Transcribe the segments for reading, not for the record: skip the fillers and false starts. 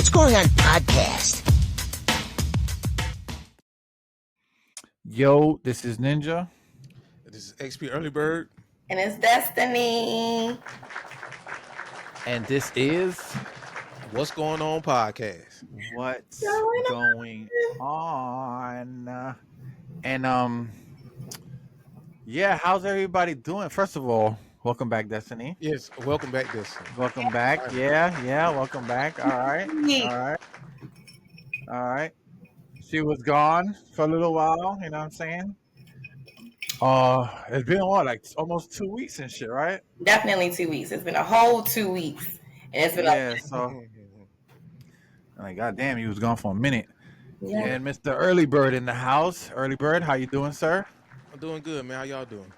What's Going On podcast. Yo, this is Ninja. This is XP Early Bird. And it's Destiny. And this is What's Going On podcast. What's Going On. And yeah, how's everybody doing? First of all, welcome back, Destiny. Yes, welcome back, Destiny. Welcome back. Yeah, welcome back. All right. She was gone for a little while, you know what I'm saying? It's been like almost 2 weeks and shit, right? Definitely 2 weeks. It's been a whole 2 weeks. And it's been so like goddamn, you was gone for a minute. Yeah. And Mr. Early Bird in the house. Early Bird, how you doing, sir? I'm doing good, man. How y'all doing?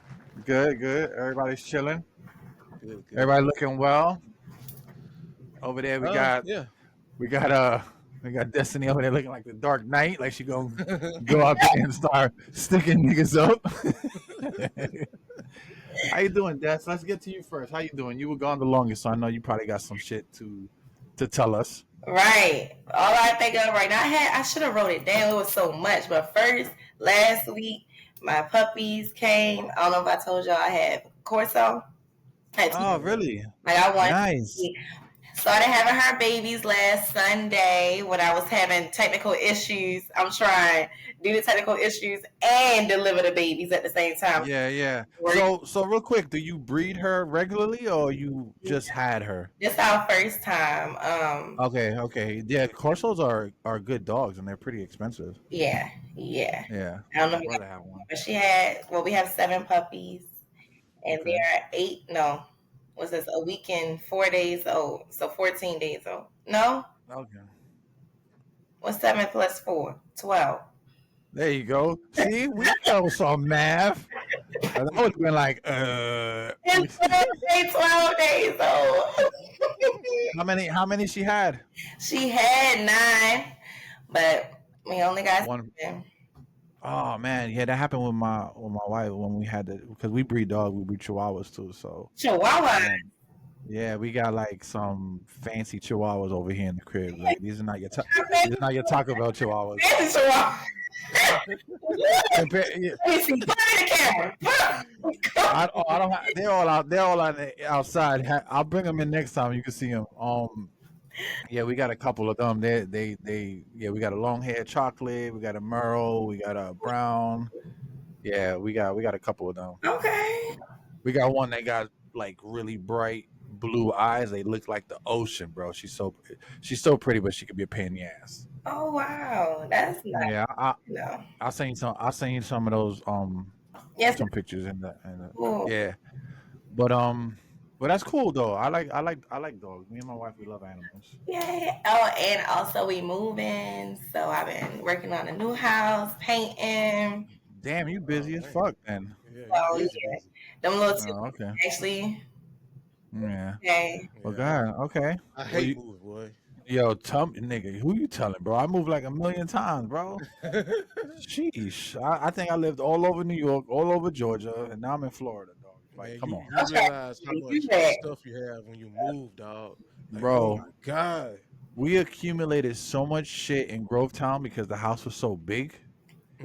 Good. Everybody's chilling. Good. Everybody looking well. Over there we got Destiny over there looking like the Dark Knight, like she gonna go out there and start sticking niggas up. How you doing, Des? Let's get to you first. How you doing? You were gone the longest, so I know you probably got some shit to tell us. Right. All I think of right now, I should have wrote it down. It was so much. But first, last week, my puppies came. I don't know if I told y'all I had Corso. Oh, really? Like I wanted nice. Started having her babies last Sunday when I was having technical issues. I'm trying to do the technical issues and deliver the babies at the same time. Yeah. So real quick, do you breed her regularly or you just had her? This our first time. Okay. Yeah, Corsos are good dogs and they're pretty expensive. Yeah. I don't know if I have one. But we have 7 puppies and they're 8. No. Was this a week and 4 days old? So 14 days old. No? Okay. What's 7 plus 4? 12. There you go. See, we know some math. I would have been like, It's 12 days old. How many she had? She had 9, but we only got 7. Oh man, yeah, that happened with my wife when we had because we breed dogs, we breed Chihuahuas too. So Chihuahua. Yeah, we got like some fancy Chihuahuas over here in the crib. Like these are not your Taco Bell Chihuahuas. Let me see. Put it in the camera. I don't. They're all out. They're all outside. I'll bring them in next time. You can see them. Yeah, we got a couple of them. We got a long haired chocolate. We got a Merle. We got a brown. Yeah, we got a couple of them. Okay. We got one that got like really bright blue eyes. They look like the ocean, bro. She's so pretty, but she could be a pain in the ass. Oh wow, that's nice. Yeah, I'll send you some of those some pictures in the yeah. But that's cool though. I like dogs. Me and my wife, we love animals. Yeah. Oh, and also we moving, so I've been working on a new house, painting. Damn, you busy as fuck then. Yeah. Them little two actually. Yeah. Okay. Well, God, okay. I hate moving, boy. Yo, nigga, who you telling, bro? I moved like 1,000,000 times, bro. Sheesh. I think I lived all over New York, all over Georgia, and now I'm in Florida, dog. Like, come on. You realize how much stuff you have when you move, dog. Like, bro. Oh my God. We accumulated so much shit in Grovetown because the house was so big.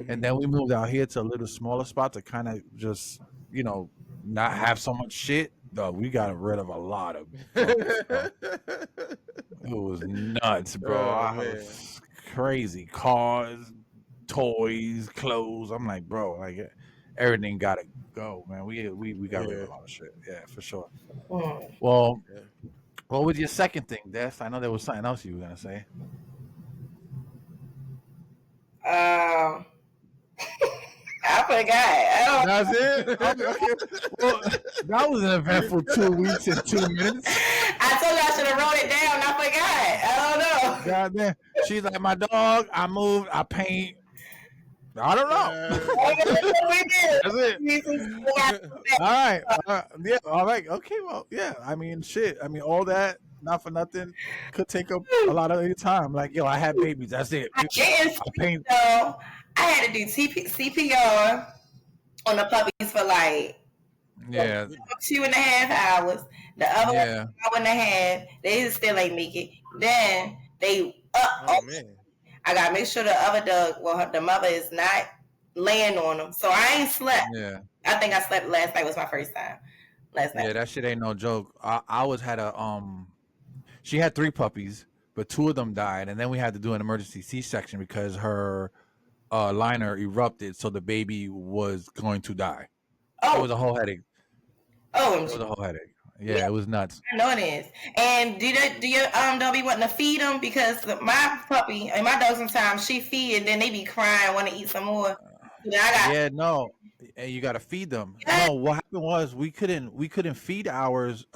And then we moved out here to a little smaller spot to kind of just, not have so much shit. Dog, we got rid of a lot of stuff. It was nuts, bro. It was crazy. Cars, toys, clothes. I'm like, bro, like everything gotta go, man. We got rid of a lot of shit. Yeah, for sure. Well, what was your second thing, Des? I know there was something else you were gonna say. I forgot. That's it? Okay. Well, that was an eventful 2 weeks and 2 minutes. I told you I should have wrote it down. I forgot. I don't know. Goddamn. She's like, my dog, I moved, I paint. I don't know. That's it. All right. Yeah. All right. Okay. Well, yeah. I mean, shit. I mean, all that, not for nothing, could take up a lot of your time. Like, yo, I had babies. That's it. I paint. So I had to do CPR on the puppies for like 2.5 hours. The other 1 hour and a half. They still ain't make it. Then They up. Oh man. I gotta make sure the other dog, the mother is not laying on them. So I ain't slept. Yeah. I think I slept last night was my first time. Last night. Yeah, that shit ain't no joke. I was had a she had 3 puppies, but 2 of them died, and then we had to do an emergency C-section because her liner erupted, so the baby was going to die. It was a whole headache. Oh, it was a whole headache. Yeah, it was nuts. I know it is. And do you don't be wanting to feed them? Because my puppy and my dog sometimes she feed and then they be crying, want to eat some more. Yeah, no, and you got to feed them. No, what happened was we couldn't feed ours.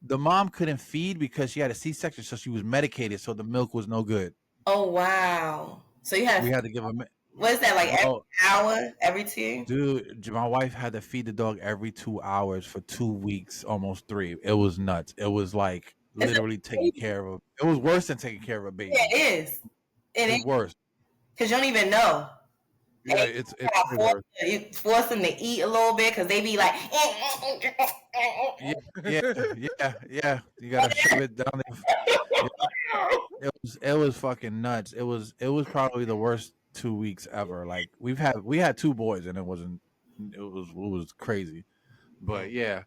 The mom couldn't feed because she had a C-section, so she was medicated, so the milk was no good. Oh wow! So we had to give her. What is that, like every hour, every 2? Dude, my wife had to feed the dog every 2 hours for 2 weeks, almost 3. It was nuts. It was like literally taking care of. It was worse than taking care of a baby. Yeah, it is. It's worse because you don't even know. Yeah, it's worse. You force them to eat a little bit because they be like, yeah. You gotta shove it down there. It was fucking nuts. It was probably the worst 2 weeks ever. Like we had 2 boys and it was crazy. But yeah,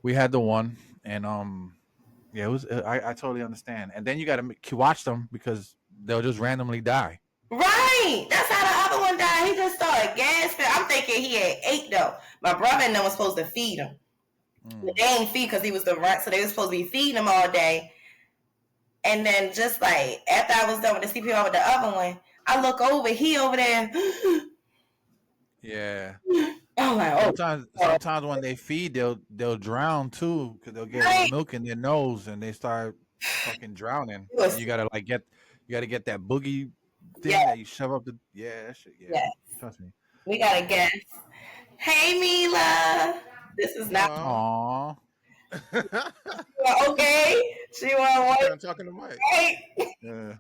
we had the one and yeah, it was. I totally understand. And then you gotta watch them because they'll just randomly die. Right. That's how the other one died. He just started gasping. I'm thinking he had 8 though. My brother and them was supposed to feed him. But they ain't feed because he was the right, so they was supposed to be feeding him all day. And then just like after I was done with the CPR with the other one, I look over, he over there. Yeah. Oh my! Sometimes when they feed, they'll drown too because they'll get milk in their nose and they start fucking drowning. You gotta get that boogie thing that you shove up the that shit. Yeah. Trust me. We gotta guess. Hey Mila, this is not. Aww. Okay, she want I'm talking to Mike. Hey. Yeah.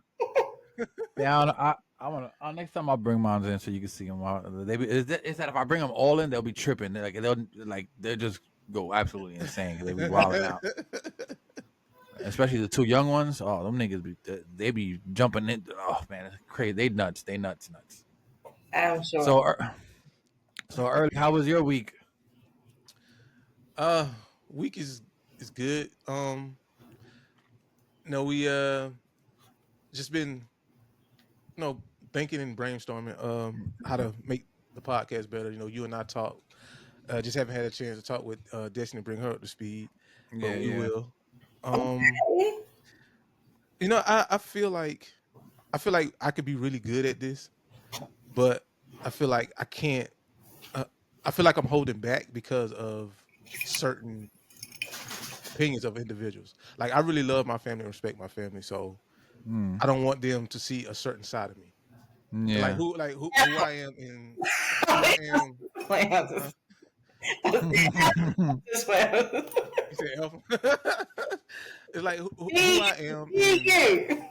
I want to. Next time I'll bring mine in so you can see them. It's that if I bring them all in, they'll be tripping. They'll just go absolutely insane because they be wilding out. Especially the 2 young ones. Oh, them niggas they be jumping in. Oh man, it's crazy. They nuts. I'm sure. So early. How was your week? Week is good. No, we just been thinking and brainstorming how to make the podcast better. You and I talk. Just haven't had a chance to talk with Destiny to bring her up to speed. But we will. I feel like I could be really good at this, but I feel like I can't. I feel like I'm holding back because of certain opinions of individuals. Like I really love my family and respect my family, so I don't want them to see a certain side of me. Yeah. Like who I am in. Who I am. Just You said help him. It's like who I am. In,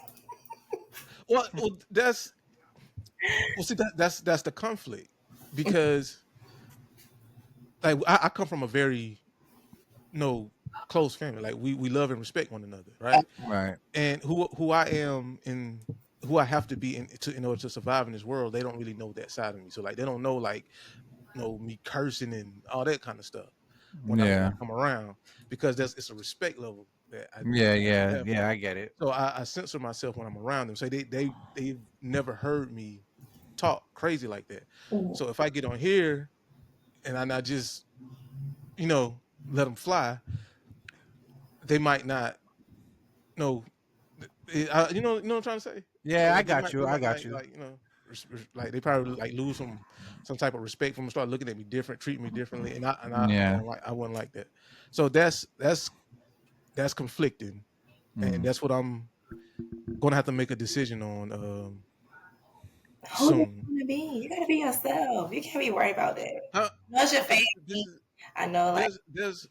well, that's the conflict because like I come from a very close family. Like we love and respect one another, right? Right. And who I am and who I have to be in order to survive in this world, they don't really know that side of me. So like they don't know me cursing and all that kind of stuff when I come around because it's a respect level that I I get it. So I censor myself when I'm around them. So they've never heard me talk crazy like that. So if I get on here and I not just let them fly, they might not know. You know what I'm trying to say? Yeah, I got you. Like they probably lose some type of respect from them, start looking at me different, treat me differently, and I wouldn't like that. So that's conflicting, and that's what I'm gonna have to make a decision on soon. You gotta be yourself. You can't be worried about that. That's your family. I know. Like there's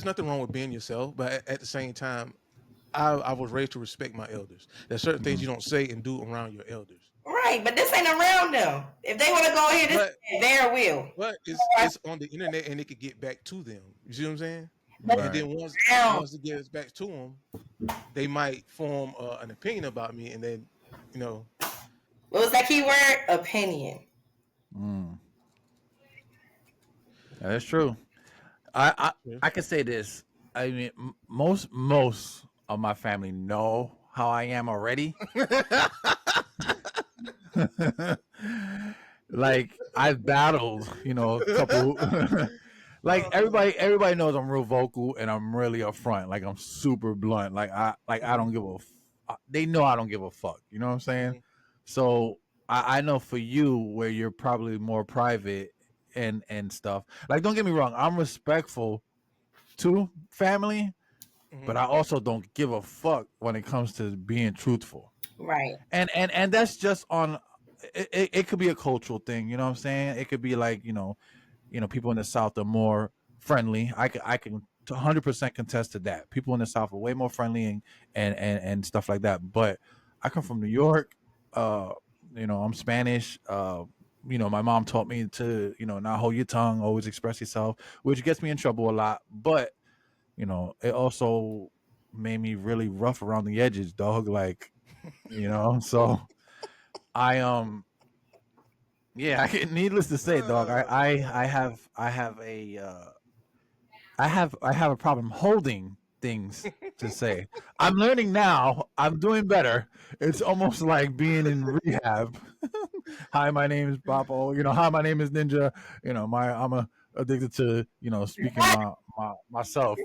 nothing wrong with being yourself, but at the same time, I was raised to respect my elders. There's certain things you don't say and do around your elders. Right, but this ain't around them. If they want to go ahead, this is their will. But it's on the internet and it could get back to them. You see what I'm saying? But and then once it gets back to them, they might form an opinion about me, and then, you know, What was that key word? Opinion. Mm. Yeah, that's true. I, I yeah. I can say this. I mean, most of my family know how I am already. Like I've battled, a couple. Like everybody knows I'm real vocal and I'm really upfront. Like I'm super blunt. I don't give a. They know I don't give a fuck. You know what I'm saying? Mhm. So I know for you where you're probably more private and stuff. Like don't get me wrong, I'm respectful to family, but Mhm. I also don't give a fuck when it comes to being truthful. Right. And that's just on. It could be a cultural thing. You know what I'm saying? It could be like people in the South are more friendly. I can 100% contest to that. People in the South are way more friendly and stuff like that. But I come from New York. Uh, I'm Spanish. My mom taught me to not hold your tongue, always express yourself, which gets me in trouble a lot. But it also made me really rough around the edges, dog. Like so I yeah, needless to say, dog, I Oh, I, I have I have a I have a problem holding things to say. I'm learning now. I'm doing better. It's almost like being in rehab. Hi, my name is Papo. Hi, my name is Ninja. I'm addicted to speaking myself.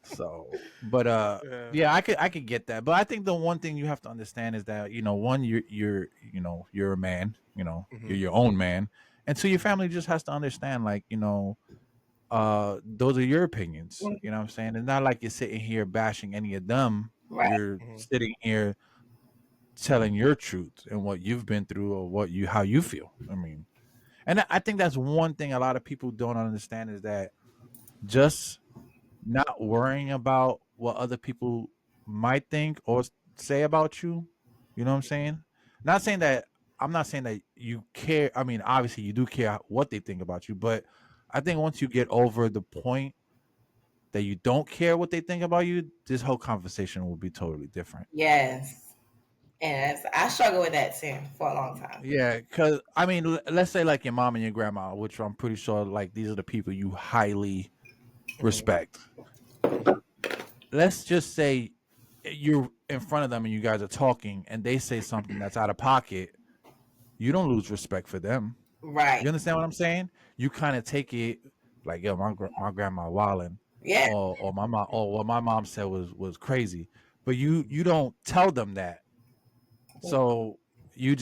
So, but yeah. yeah, I could get that. But I think the one thing you have to understand is that one, you're a man. You're Mhm. your own man, and so your family just has to understand, like those are your opinions. You know what I'm saying? It's not like you're sitting here bashing any of them. Right. You're Mhm. sitting here telling your truth and what you've been through or how you feel. I mean, and I think that's one thing a lot of people don't understand is that just not worrying about what other people might think or say about you. You know what I'm saying? Not saying that I'm not saying that you care. I mean, obviously you do care what they think about you, but I think once you get over the point that you don't care what they think about you, this whole conversation will be totally different. Yes. And I struggle with that too for a long time. Yeah, because I mean, let's say like your mom and your grandma, which I'm pretty sure like these are the people you highly Mhm. respect. Mhm. Let's just say you're in front of them and you guys are talking and they say something that's out of pocket. You don't lose respect for them. Right. You understand what I'm saying? You kind of take it like, yo, my grandma wilding, Yeah. or my mom, or what my mom said was crazy, but you don't tell them that. So you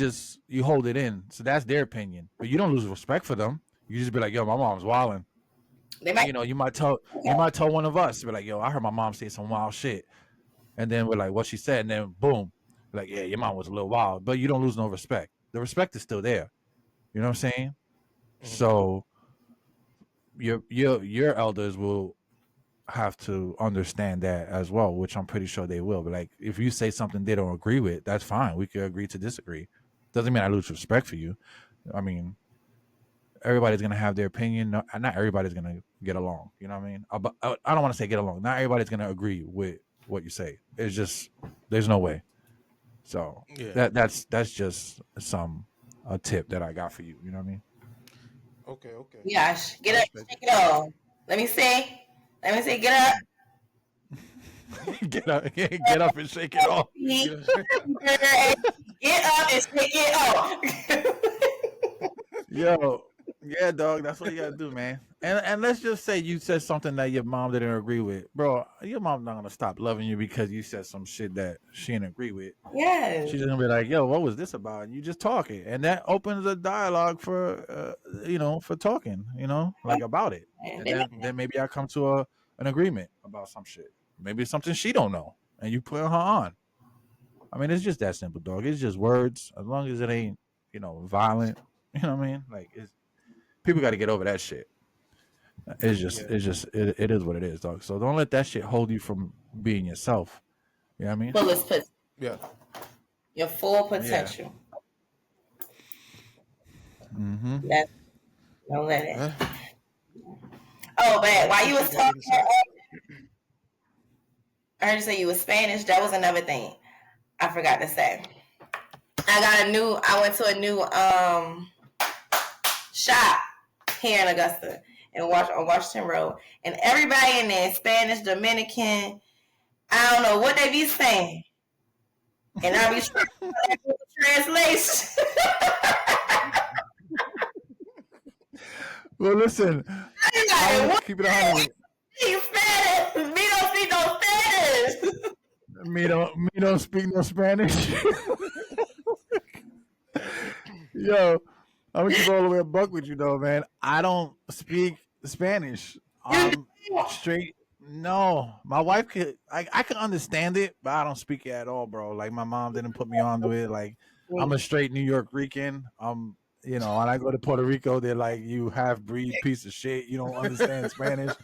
hold it in. So that's their opinion, but you don't lose respect for them. You just be like, yo, my mom's wilding. They might. You might tell one of us, be like, yo, I heard my mom say some wild shit, and then we're like, what she said, and then boom, like, yeah, your mom was a little wild, but you don't lose no respect. The respect is still there. You know what I'm saying? Mhm. So your elders will have to understand that as well, which I'm pretty sure they will. But like, if you say something they don't agree with, that's fine. We could agree to disagree. Doesn't mean I lose respect for you. I mean, everybody's gonna have their opinion. Not everybody's gonna get along. You know what I mean? But I don't want to say get along. Not everybody's gonna agree with what you say. It's just there's no way. So Yeah. that's just a tip that I got for you. You know what I mean? Okay. Okay. Gosh, I get up, respect shake it off. Let me see. Let me see. Get up. Get up and shake it off. Get it. up and shake it off. Yo, yeah, dog. That's what you gotta do, man. And let's just say you said something that your mom didn't agree with, bro. Your mom's not gonna stop loving you because you said some shit that she didn't agree with. Yes. She's just gonna be like, "Yo, what was this about?" And you just talking, and that opens a dialogue for, for talking, like about it. And And they might, then maybe I come to an agreement about some shit. Maybe it's something she don't know, and you put her on. I mean, it's just that simple, dog. It's just words. As long as it ain't, violent. You know what I mean? Like, people got to get over that shit. Yeah. It is what it is, dog. So don't let that shit hold you from being yourself. You know what I mean? fullest Yeah. your full Yeah. potential. Mm-hmm. That's don't let it. I Oh, but while you was appreciate that talking, insight. I heard you say you was Spanish. That was another thing I forgot to say. I went to a new shop here in Augusta and on Washington Road, and everybody in there, Spanish, Dominican, I don't know what they be saying, and I be trying to translation. Well, listen, I'll like, keep it 100. Spanish. Me don't speak no Spanish. Me don't speak no Spanish. Yo, I'm gonna keep all the way a buck with you though, man. I don't speak Spanish. I'm straight. No, my wife could. I can understand it, but I don't speak it at all, bro. Like my mom didn't put me onto it. Like I'm a straight New York Rican. You know, when I go to Puerto Rico, they're like, "You half breed piece of shit. You don't understand Spanish."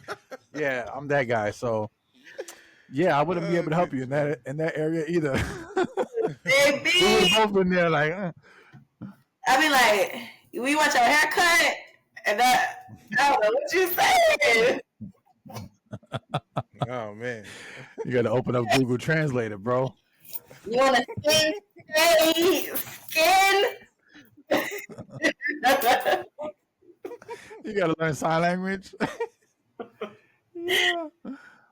Yeah, I'm that guy. So yeah, I wouldn't be able to help you in that area either. Baby. We were both in there like. I be like, "We want your haircut," and I don't know what you saying. Oh man, you got to open up Google Translator, bro. You want to skin? You got to learn sign language. Yeah.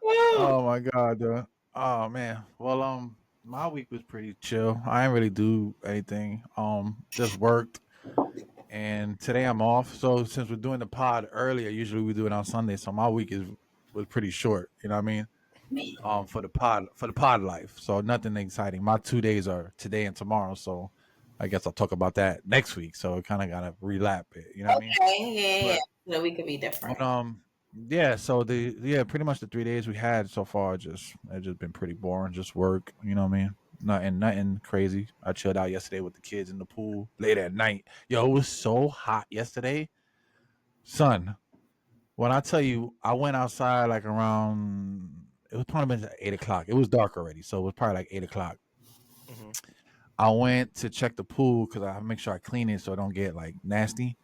Oh my god, dude. Oh man. Well, my week was pretty chill. I didn't really do anything. Just worked, and today I'm off. So since we're doing the pod earlier, usually we do it on Sunday. So my week was pretty short. You know what I mean? For the pod life. So nothing exciting. My 2 days are today and tomorrow. So I guess I'll talk about that next week. So it kind of gotta relap it. You know what I mean? Yeah. So we could be different. But, yeah. So pretty much the 3 days we had so far it's just been pretty boring. Just work. You know what I mean? Nothing crazy. I chilled out yesterday with the kids in the pool late at night. Yo, it was so hot yesterday, son. When I tell you, I went outside like around. It was probably been 8 o'clock. It was dark already, so it was probably like 8 o'clock. mm-hmm. I went to check the pool because I make sure I clean it so it don't get like nasty.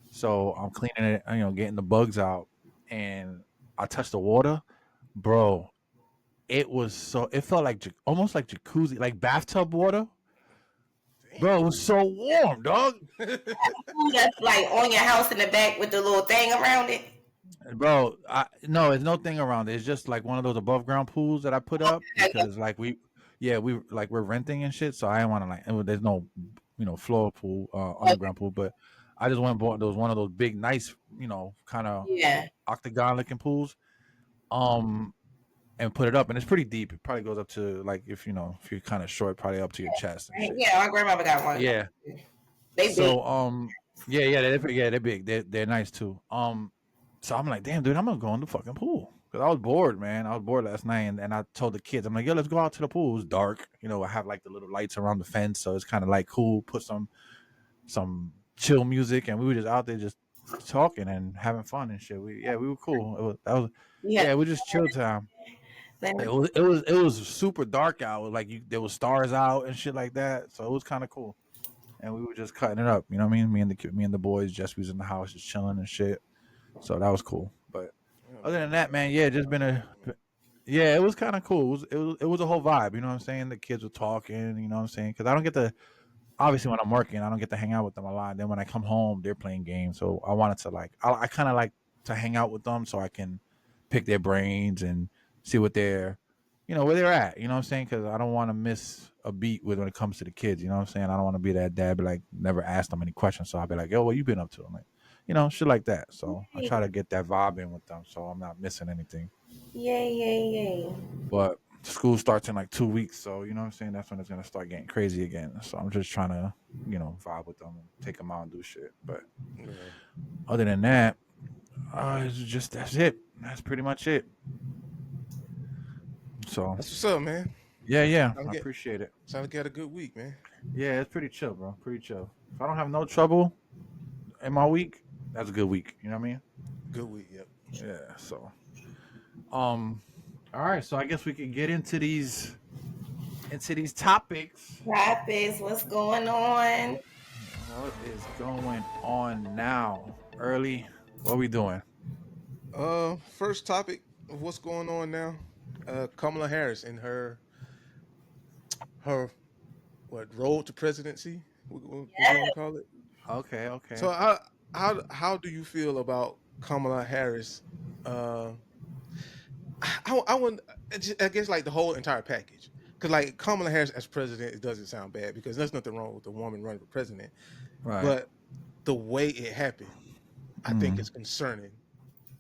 So I'm cleaning it, getting the bugs out, and I touched the water, bro. It felt like almost like jacuzzi, like bathtub water. Bro, it was so warm, dog. That's like on your house in the back with the little thing around it. Bro, no, there's no thing around it. It's just like one of those above ground pools that I put up because like we're renting and shit. So I didn't want to there's no, floor pool, underground pool. But I just went and bought one of those big, nice, kind of octagon looking pools, and put it up. And it's pretty deep. It probably goes up to like if you're kind of short, probably up to your chest. And shit. Yeah, my grandmother got one. Yeah. They so they're big. They're nice too. So I'm like, damn, dude, I'm gonna go in the fucking pool because I was bored, man. I was bored last night, and I told the kids, I'm like, yo, let's go out to the pool. It was dark, I have like the little lights around the fence, so it's kind of like cool. Put some chill music, and we were just out there just talking and having fun and shit. We were cool. It was just chill time. It was super dark out. Like there was stars out and shit like that, so it was kind of cool. And we were just cutting it up, you know what I mean? Me and the boys, Jess was in the house just chilling and shit. So that was cool. But other than that, man, it was kind of cool. It was a whole vibe. You know what I'm saying? The kids were talking. You know what I'm saying? Because I don't get to. Obviously, when I'm working, I don't get to hang out with them a lot. Then when I come home, they're playing games. So I wanted to I kind of like to hang out with them so I can pick their brains and see what they're, where they're at. You know what I'm saying? Because I don't want to miss a beat when it comes to the kids. You know what I'm saying? I don't want to be that dad, but like never ask them any questions. So I'll be like, yo, what you been up to? I'm like, shit like that. So I try to get that vibe in with them so I'm not missing anything. Yay. But school starts in like 2 weeks. So, you know what I'm saying? That's when it's going to start getting crazy again. So I'm just trying to, vibe with them and take them out and do shit. But other than that, that's it. That's pretty much it. So that's what's up, man. Yeah. I appreciate it. Sounds like you had a good week, man. Yeah, it's pretty chill, bro. Pretty chill. If I don't have no trouble in my week, that's a good week. You know what I mean? Good week, yep. Yeah. So, all right. So I guess we can get into these topics. What's going on? What is going on now? Early. What are we doing? First topic of what's going on now. Kamala Harris in her what road to presidency? What you want to call it? Okay, okay. So how do you feel about Kamala Harris? Uh, I wouldn't. I guess like the whole entire package. Because like Kamala Harris as president, it doesn't sound bad because there's nothing wrong with the woman running for president. Right. But the way it happened, I think Mm. is concerning.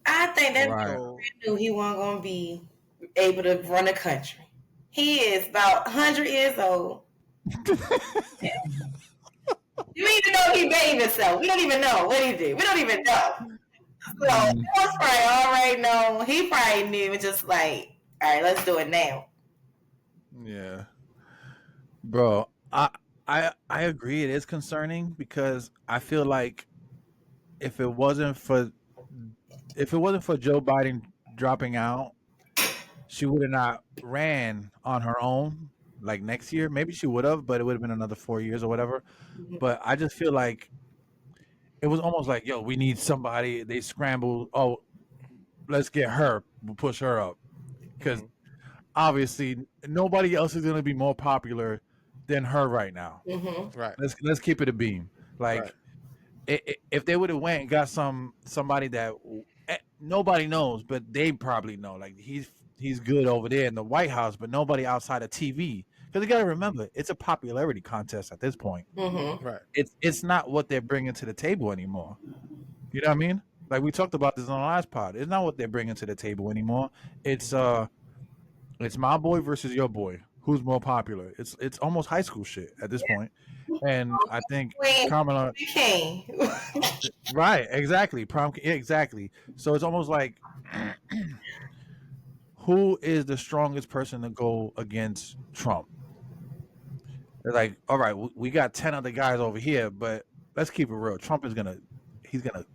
I think that Right. So knew he wasn't gonna be able to run a country. He is about 100 years old. You don't even know he made himself. We don't even know what he did. We don't even know. So that Mm, was probably already know. He probably knew it just like, all right, let's do it now. yeah. Bro, I agree it is concerning because I feel like if it wasn't for Joe Biden dropping out, she would have not ran on her own like next year. Maybe she would have, but it would have been another 4 years or whatever. But I just feel like it was almost like, yo, we need somebody. They scrambled. Oh, let's get her. We'll push her up because mhm, obviously nobody else is going to be more popular than her right now. Mm-hmm. right, Let's keep it a beam. right, Like if they would have went and got somebody that nobody knows, but they probably know. Like he's good over there in the White House, but nobody outside of TV. Because you got to remember, it's a popularity contest at this point. Mm-hmm. right. It's not what they're bringing to the table anymore. You know what I mean? Like we talked about this on the last pod. It's not what they're bringing to the table anymore. It's it's my boy versus your boy. Who's more popular? It's almost high school shit at this point. And I think When Kamala, we came. right, exactly, exactly. So it's almost like who is the strongest person to go against Trump? They're like, all right, we got 10 other guys over here, but let's keep it real. Trump is he's gonna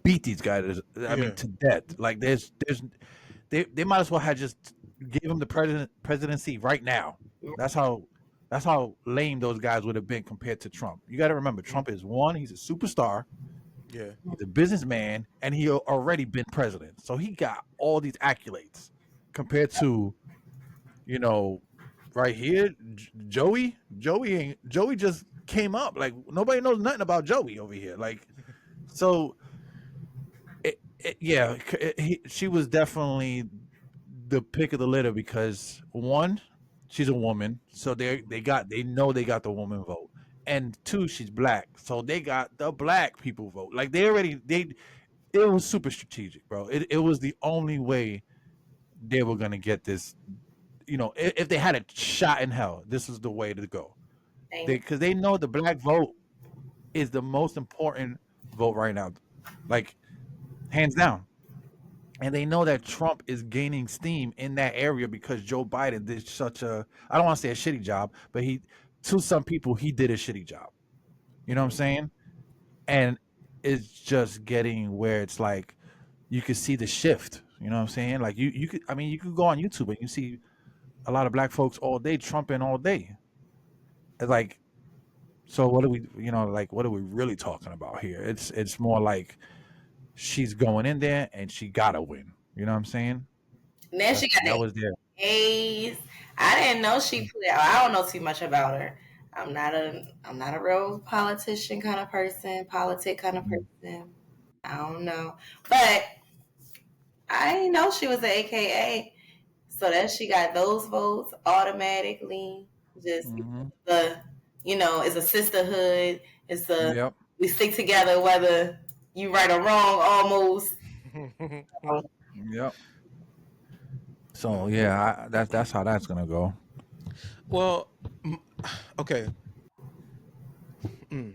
beat these guys. I mean, Yeah, to death. Like they might as well have just give him the presidency right now. That's how lame those guys would have been compared to Trump. You got to remember, mhm, Trump is one. He's a superstar. yeah, He's a businessman, and he already been president. So he got all these accolades compared to you know right here, Joey just came up. Like nobody knows nothing about Joey over here. Like so yeah, she was definitely the pick of the litter because one, she's a woman, so they know they got the woman vote, and two, she's black, so they got the black people vote. Like it was super strategic, bro. It was the only way they were gonna get this. If they had a shot in hell, this is the way to go. Because they know the black vote is the most important vote right now, like hands down. And they know that Trump is gaining steam in that area because Joe Biden did such a I don't want to say a shitty job, but he to some people he did a shitty job. You know what I'm mhm. saying? And it's just getting where it's like you could see the shift. You know what I'm saying? Like you could I mean you could go on YouTube and you see a lot of black folks all day trumping all day. It's like so what are we like what are we really talking about here? It's more like she's going in there and she gotta win. You know what I'm saying? Then she got That the was there. A's. I didn't know she played. I don't know too much about her. I'm not a real politician kind of person, politic kind of Mm. person. I don't know, but I didn't know she was an AKA. So that she got those votes automatically. Just Mhm. the, it's a sisterhood. It's a Yep. we stick together whether you right or wrong. Almost. Yep. So yeah, that's how that's gonna go. Well, mm, okay. Mm.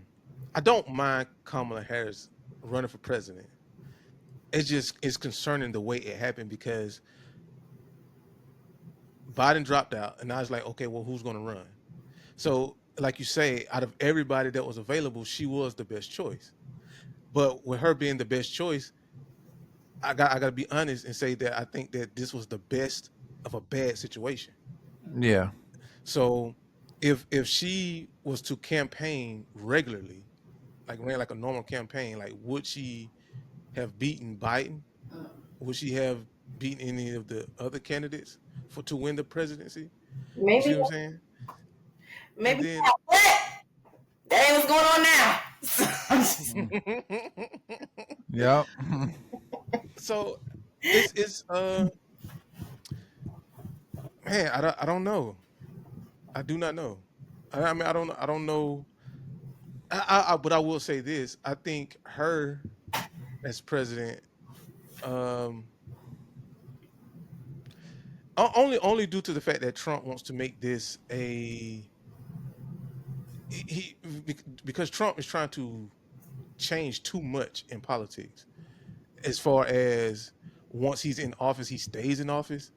I don't mind Kamala Harris running for president. It's concerning the way it happened because Biden dropped out, and I was like, okay, well, who's going to run? So, like you say, out of everybody that was available, she was the best choice. But with her being the best choice, I got to be honest and say that I think that this was the best of a bad situation. Yeah. So, if she was to campaign regularly, like ran like a normal campaign, like would she have beaten Biden? Would she have beaten any of the other candidates? to win the presidency. You see Maybe, what I'm saying? And maybe then not. But that ain't what's going on now. Yep. so it's man, I don't know. I do not know. I mean, I don't know. But I will say this: I think her as president, um, only due to the fact that Trump wants to make this he because Trump is trying to change too much in politics. As far as once he's in office, he stays in office.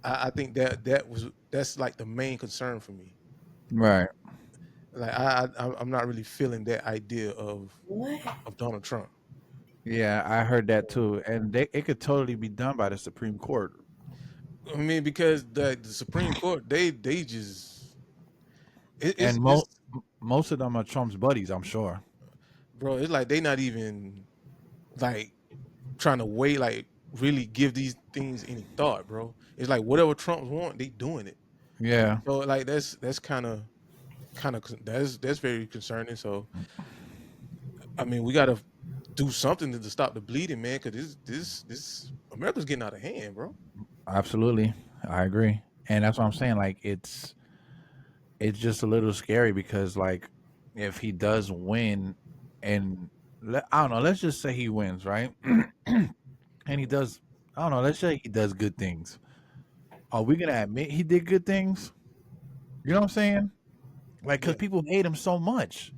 I think that's like the main concern for me. Right. Like I'm not really feeling that idea What? of Donald Trump. Yeah, I heard that too, and it could totally be done by the Supreme Court. I mean, because the Supreme Court, they just And it's most of them are Trump's buddies, I'm sure. bro, it's like they not even like trying to weigh like really give these things any thought, bro. It's like whatever Trump want, they doing it. Yeah, So like that's kind of that's very concerning. So I mean, we got to do something to stop the bleeding, man, because this America's getting out of hand, bro. absolutely. I agree. And that's what I'm saying. Like it's just a little scary because like if he does win and I don't know, let's just say he wins, right? And he does I don't know, let's say he does good things. Are we gonna admit he did good things? You know what I'm saying? Like, because Yeah, people hate him so much.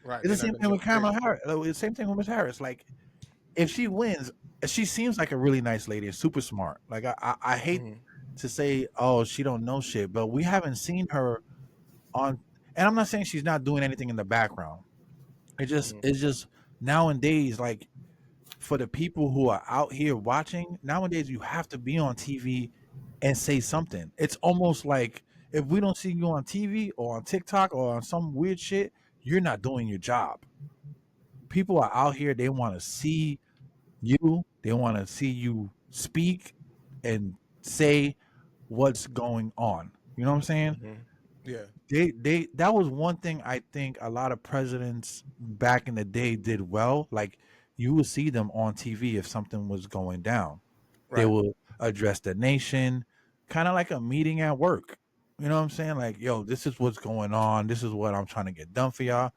right. It's the They're not same gonna thing show with Kamala affection. Harris. The same thing with Miss Harris. Like, if she wins, she seems like a really nice lady and super smart. Like, I hate Hmm. to say, oh, she don't know shit, but we haven't seen her on. And I'm not saying she's not doing anything in the background. Hmm. It's just nowadays, like for the people who are out here watching, nowadays you have to be on TV and say something. It's almost like if we don't see you on TV or on TikTok or on some weird shit, you're not doing your job. People are out here, they want to see you, they want to see you speak and say what's going on. You know what I'm saying? Hmm. Yeah. They that was one thing I think a lot of presidents back in the day did well. Like you would see them on TV if something was going down. They Right. will address the nation, kind of like a meeting at work. You know what I'm saying? Like, yo, this is what's going on. This is what I'm trying to get done for y'all.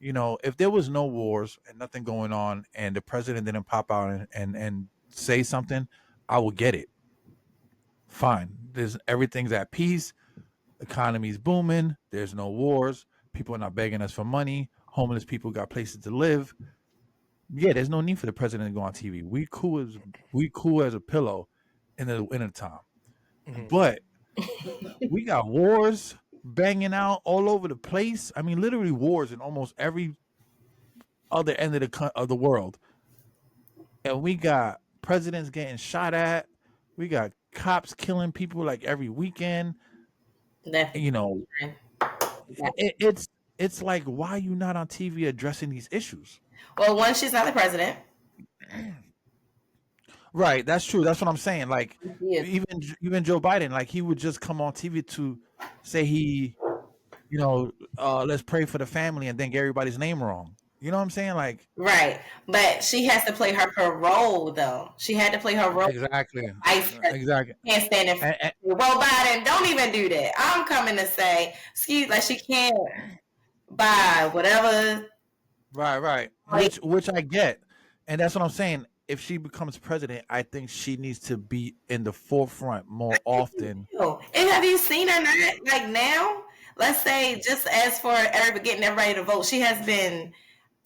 You know, if there was no wars and nothing going on and the president didn't pop out and say something, I would get it. Fine. There's everything's at peace, economy's booming, there's no wars, people are not begging us for money, homeless people got places to live. Yeah, there's no need for the president to go on TV. We cool as a pillow in the winter time. Hmm. But we got wars banging out all over the place. I mean, literally wars in almost every other end of of the world. And we got presidents getting shot at. We got cops killing people like every weekend. Definitely. You know, it's like why are you not on TV addressing these issues? Well, one, she's not the president. Right, that's true. That's what I'm saying. Like She is. even Joe Biden, like he would just come on TV to say let's pray for the family and then get everybody's name wrong. You know what I'm saying? Like Right. But she has to play her role, though. She had to play her role. exactly, Vice president. exactly. Can't stand in front of you. Well, Biden, don't even do that. I'm coming to say, excuse, like she can't buy whatever. Right, right. Like, Which I get. And that's what I'm saying. If she becomes president, I think she needs to be in the forefront more often. and have you seen her not, like now? Let's say, just as for getting everybody to vote, she has been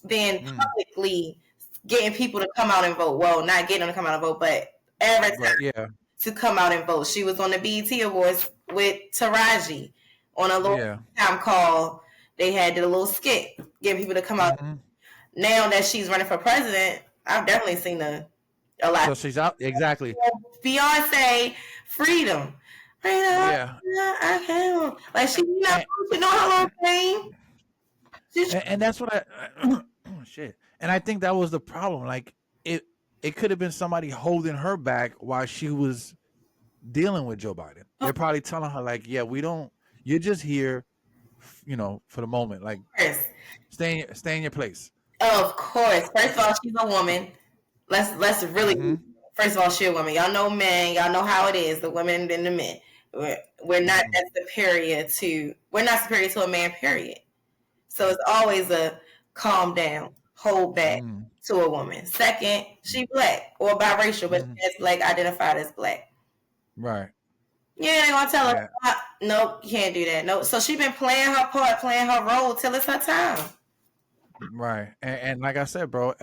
Mm, publicly getting people to come out and vote. Well, not getting them to come out and vote, but every time right, yeah, to come out and vote. She was on the BET Awards with Taraji on a little yeah. time call. They had did a little skit, getting people to come out. Hmm. Now that she's running for president, I've definitely seen a lot. So she's out exactly. Beyonce, freedom. Freedom, Yeah. I can. Like she not she know her little thing. She's And that's what I shit. And I think that was the problem. Like it could have been somebody holding her back while she was dealing with Joe Biden. They're probably telling her like, yeah, we don't. You're just here, for the moment. Like, stay in your place. Of course. First of all, she's a woman. Let's really. First of all, she's a woman. Y'all know men. Y'all know how it is. The women and the men. We're not superior to. We're not superior to a man. Period. So it's always a calm down, hold back to a woman. Second, she black or biracial, but she's black, identified as black. Right. Yeah, they gonna tell her, nope, you can't do that. Nope. So she been playing her part, playing her role till it's her time. Right. And like I said, bro,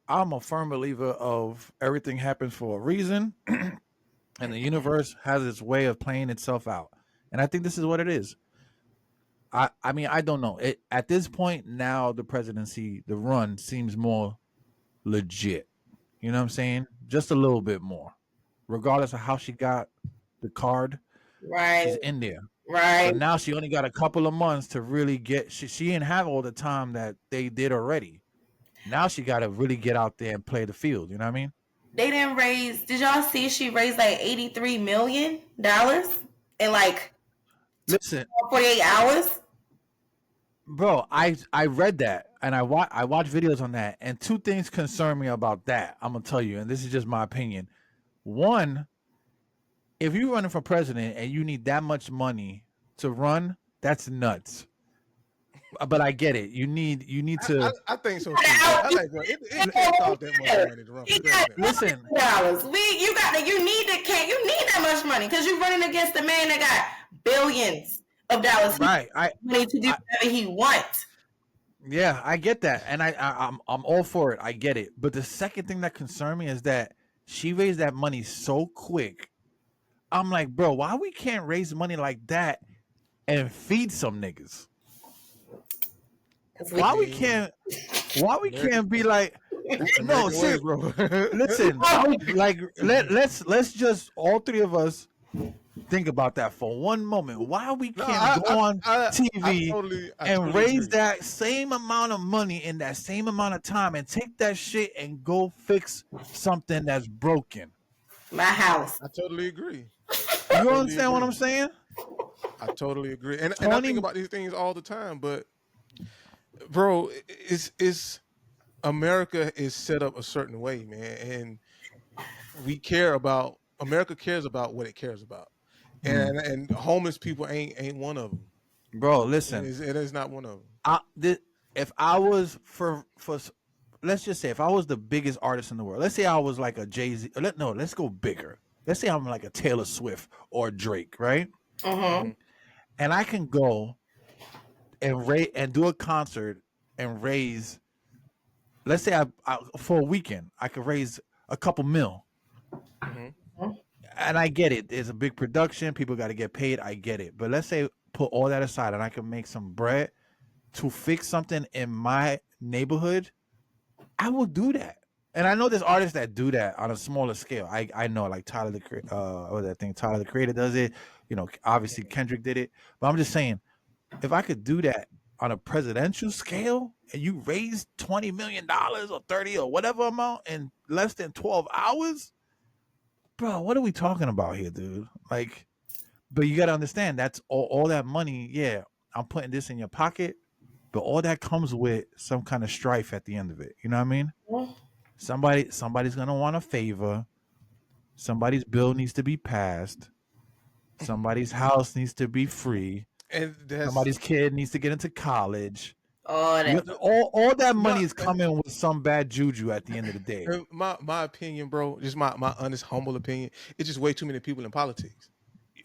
I'm a firm believer of everything happens for a reason, and the universe has its way of playing itself out. And I think this is what it is. I mean, I don't know. At this point now, the presidency, the run seems more legit. You know what I'm saying? Just a little bit more. Regardless of how she got the card, right? She's in there. Right. But now she only got a couple of months to really get. She didn't have all the time that they did already. Now she got to really get out there and play the field. You know what I mean? They didn't raise. Did y'all see she raised like $83 million in like 48 hours? Bro, I read that and I watched videos on that, and two things concern me about that. I'm gonna tell you, and this is just my opinion. One, if you're running for president and you need that much money to run, that's nuts. But I get it. You need to. I think so too. It can't cost that much money to run for president. Listen, you need that much money because you're running against a man that got billions of dollars. Right. Money to do whatever he wants. Yeah, I get that, and I'm all for it. I get it. But the second thing that concerns me is that she raised that money so quick. I'm like, bro, why we can't raise money like that and feed some niggas? Why we can't be like, no, seriously, bro. Listen, like let's just all three of us think about that for one moment. Why we can't go on TV and raise that same amount of money in that same amount of time and take that shit and go fix something that's broken? My house. I totally agree. You understand what I'm saying? I totally agree. And I think about these things all the time, but bro, it's America is set up a certain way, man, and America cares about what it cares about, and homeless people ain't one of them. Bro, listen, it is not one of them. If I was for let's just say if I was the biggest artist in the world, let's say I was like a Jay-Z. Let's go bigger. Let's say I'm like a Taylor Swift or Drake, right? And I can go and do a concert and raise. Let's say I for a weekend I could raise a couple mil. And I get it. There's a big production. People got to get paid. I get it. But let's say put all that aside and I can make some bread to fix something in my neighborhood. I will do that. And I know there's artists that do that on a smaller scale. I know, like Tyler the Creator does it. You know, obviously Kendrick did it. But I'm just saying, if I could do that on a presidential scale and you raise $20 million or 30 or whatever amount in less than 12 hours, bro, what are we talking about here, dude? Like, but you got to understand, that's all that money. Yeah, I'm putting this in your pocket, but all that comes with some kind of strife at the end of it. You know what I mean? Somebody's gonna want a favor. Somebody's bill needs to be passed. Somebody's house needs to be free. And somebody's kid needs to get into college. All that money is coming with some bad juju at the end of the day. My opinion, bro, just my honest, humble opinion, it's just way too many people in politics.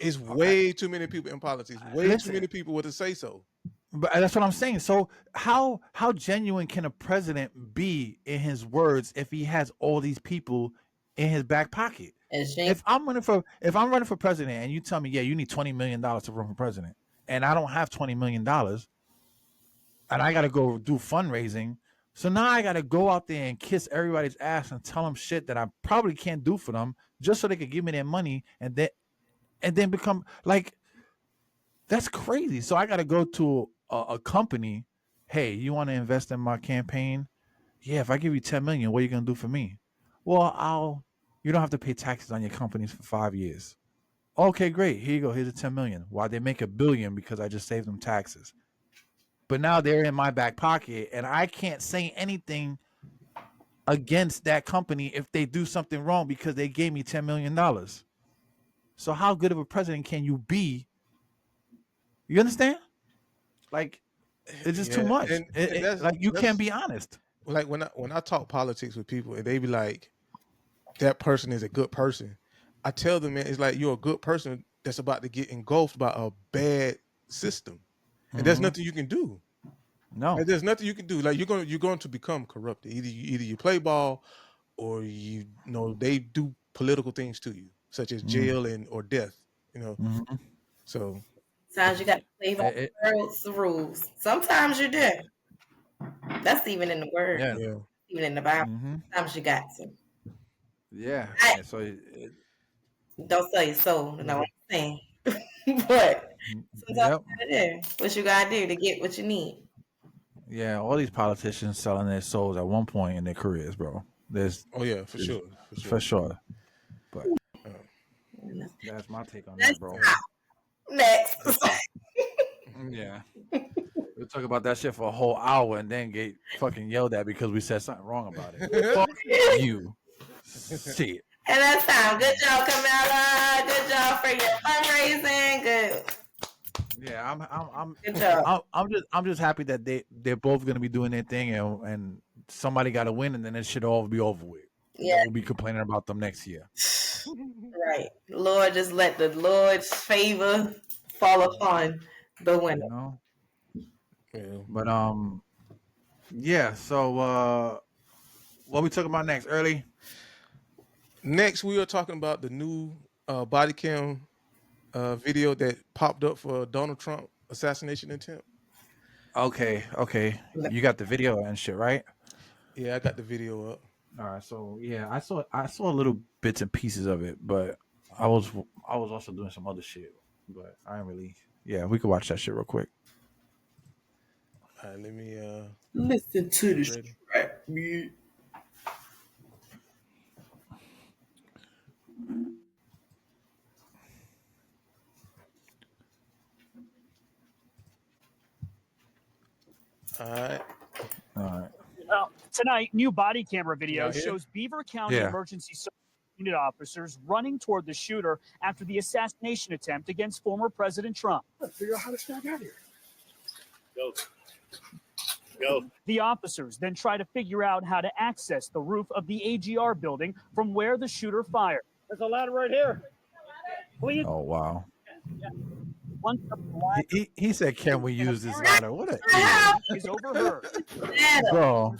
It's way too many people in politics. Way too many people with a say so. But that's what I'm saying. So how genuine can a president be in his words if he has all these people in his back pocket? If I'm running for president and you tell me, yeah, you need $20 million to run for president, and I don't have $20 million, and I got to go do fundraising, so now I got to go out there and kiss everybody's ass and tell them shit that I probably can't do for them just so they could give me their money and then become like, that's crazy. So I got to go to a company. Hey, you want to invest in my campaign? Yeah, if I give you $10 million, what are you gonna do for me? Well, you don't have to pay taxes on your companies for 5 years. Okay, great. Here you go. Here's a 10 million. Why they make $1 billion? Because I just saved them taxes. But now they're in my back pocket, and I can't say anything against that company if they do something wrong because they gave me $10 million. So how good of a president can you be? You understand? Like, it's just too much. and Like, you can't be honest. Like when I talk politics with people and they be like, that person is a good person, I tell them, man, it's like you're a good person that's about to get engulfed by a bad system, and there's nothing you can do. No, Like, there's nothing you can do. Like you're going to become corrupted. Either you play ball, or they do political things to you, such as jail or death. So Sometimes you got to play by the rules. Sometimes you do. That's even in the word. Yeah. Even in the Bible. Sometimes you got to. Yeah. So don't sell your soul. You know what I'm saying? But sometimes you gotta do what you gotta do to get what you need. Yeah, all these politicians selling their souls at one point in their careers, bro. For sure. But that's my take on that, bro. Next. Yeah. We'll talk about that shit for a whole hour and then get fucking yelled at because we said something wrong about it. Fuck you. Shit. And that's time. Good job, Kamala. Good job for your fundraising. Good. Yeah, Good job. I'm just happy that they're both gonna be doing their thing and somebody got to win and then it should all be over with. Yeah, we'll be complaining about them next year. Right, Lord, just let the Lord's favor fall upon the winner. Yeah. But yeah. So what we talking about next? Early. Next, we are talking about the new body cam video that popped up for Donald Trump assassination attempt. Okay. You got the video and shit, right? Yeah, I got the video up. All right. So yeah, I saw little bits and pieces of it, but I was also doing some other shit. But I ain't really. Yeah, we could watch that shit real quick. All right, let me listen to this track, man. All right. Tonight, new body camera video shows Beaver County Emergency Service Unit officers running toward the shooter after the assassination attempt against former President Trump. Let's figure out how to snag out of here. Go. The officers then try to figure out how to access the roof of the AGR building from where the shooter fired. There's a ladder right here. Please. Oh, wow. Once the He said, "Can we use this ladder?" What a is overheard. Bro,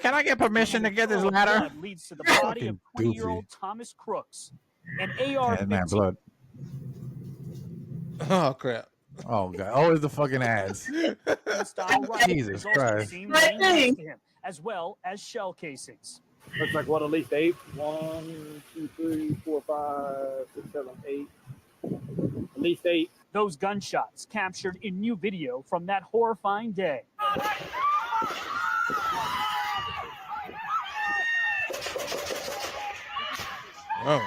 can I get permission to get this ladder? Leads to the body of 20-year-old Thomas Crooks. An AR-15 blood. Oh crap! Oh god! Always the fucking ads. Jesus Christ! As well as shell casings. Looks like what, at least 8? 1, 2, 3, 4, 5, 6, 7, 8. At least 8. Those gunshots captured in new video from that horrifying day. Oh.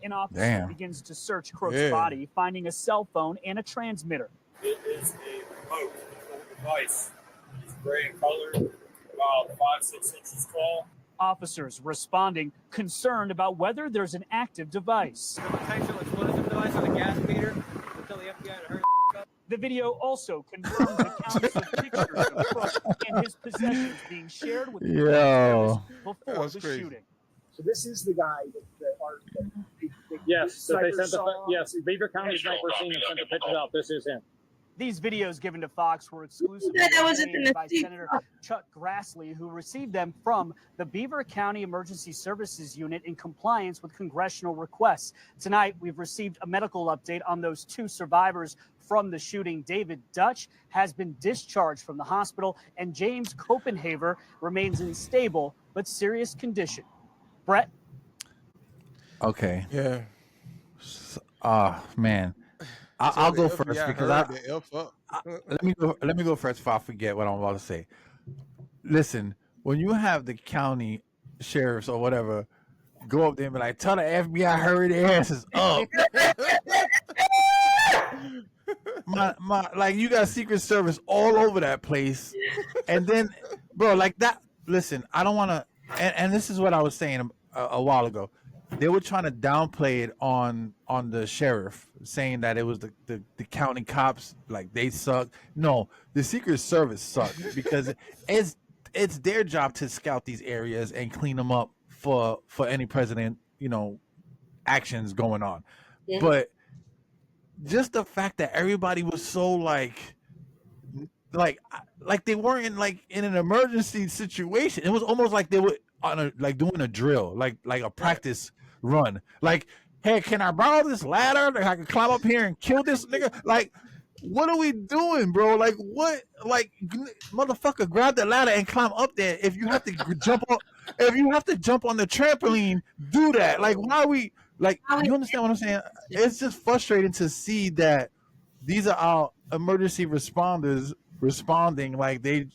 An officer begins to search Crook's body, finding a cell phone and a transmitter. It is a remote device. It's gray in color, about 5-6 inches tall. Officers responding, concerned about whether there's an active device. Potential explosive device on a gas meter until the FBI heard. The video also confirms accounts of pictures of Crook and his possessions being shared with the before the shooting. So this is the guy that yes, that they sent yes, Beaver County sniper scene and sent the pictures out. This is him. These videos given to Fox were exclusively by Senator Chuck Grassley, who received them from the Beaver County Emergency Services Unit in compliance with congressional requests. Tonight, we've received a medical update on those 2 survivors from the shooting. David Dutch has been discharged from the hospital, and James Copenhaver remains in stable but serious condition. Brett? Okay. Yeah. Man. I'll go first because let me go first before I forget what I'm about to say. Listen, when you have the county sheriffs or whatever go up there and be like, tell the FBI hurry their asses up. Like you got Secret Service all over that place, and then, bro, like that. Listen, I don't want to, and this is what I was saying a while ago. They were trying to downplay it on the sheriff, saying that it was the county cops, like they suck. No, the Secret Service sucked because it's their job to scout these areas and clean them up for any president, actions going on. Yeah. But just the fact that everybody was so like they weren't in an emergency situation. It was almost like they were on doing a drill, like a practice run. Like, hey, can I borrow this ladder? Like, I can climb up here and kill this nigga. Like, what are we doing, bro? Like, what? Like, motherfucker, grab the ladder and climb up there. If you have to jump on the trampoline, do that. Like, why are we like? You understand what I'm saying? It's just frustrating to see that these are our emergency responders responding like they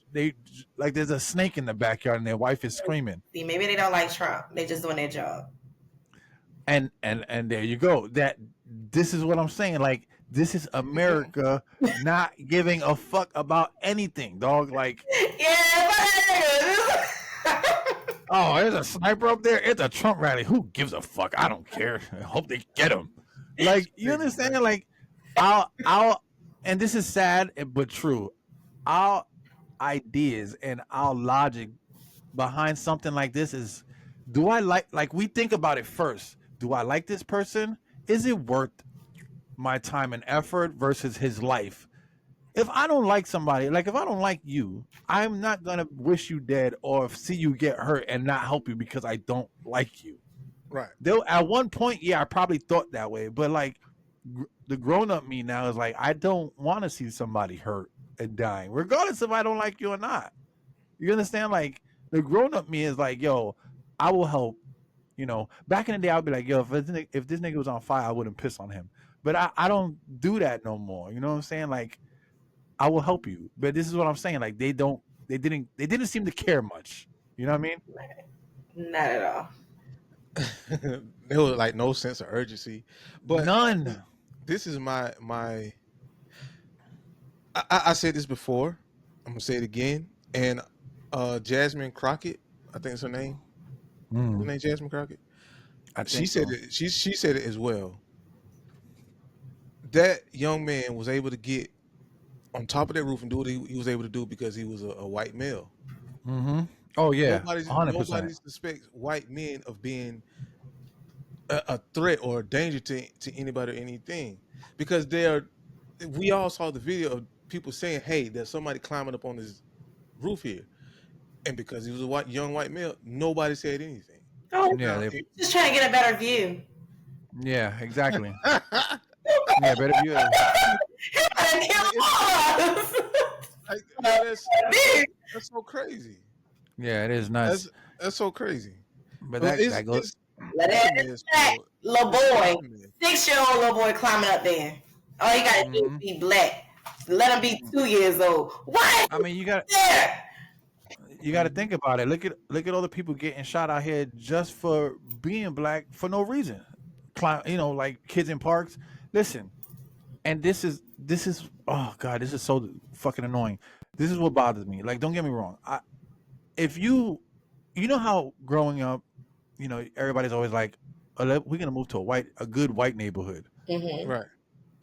like there's a snake in the backyard and their wife is screaming. See, maybe they don't like Trump. They're just doing their job. And there you go. This is what I'm saying. Like, this is America not giving a fuck about anything, dog. Like, oh, there's a sniper up there. It's a Trump rally. Who gives a fuck? I don't care. I hope they get him. Like, you understand? Like, our and this is sad but true. Our ideas and our logic behind something like this is, do I like we think about it first. Do I like this person? Is it worth my time and effort versus his life? If I don't like somebody, like if I don't like you, I'm not going to wish you dead or see you get hurt and not help you because I don't like you. Right. At one point, yeah, I probably thought that way. But like the grown-up me now is like, I don't want to see somebody hurt and dying, regardless if I don't like you or not. You understand? Like, the grown-up me is like, yo, I will help. Back in the day, I'd be like, yo, if this nigga was on fire, I wouldn't piss on him. But I don't do that no more. You know what I'm saying? Like, I will help you. But this is what I'm saying. Like, they didn't seem to care much. You know what I mean? Not at all. There was like no sense of urgency. But none. This is my I said this before. I'm gonna say it again. And Jasmine Crockett, I think it's her name. Her name Jasmine Crockett. She said it. She said it as well. That young man was able to get on top of that roof and do what he was able to do because he was a white male. Mm-hmm. Oh yeah, nobody suspects white men of being a threat or a danger to anybody or anything, because we all saw the video of people saying, hey, there's somebody climbing up on this roof here, and because he was a young white male, nobody said anything. Oh yeah, just trying to get a better view. Yeah, exactly. Yeah, better view. That's so crazy. Yeah, it is nuts. That's so crazy. But that goes. Little boy, 6-year-old little boy climbing up there. All you gotta do is be black. Let him be 2 years old. What? I mean, you got to think about it. Look at all the people getting shot out here just for being black for no reason. Like kids in parks. Listen, and this is oh god, this is so fucking annoying. This is what bothers me. Like, don't get me wrong. If you know how growing up, everybody's always like, we're gonna move to a good white neighborhood, right?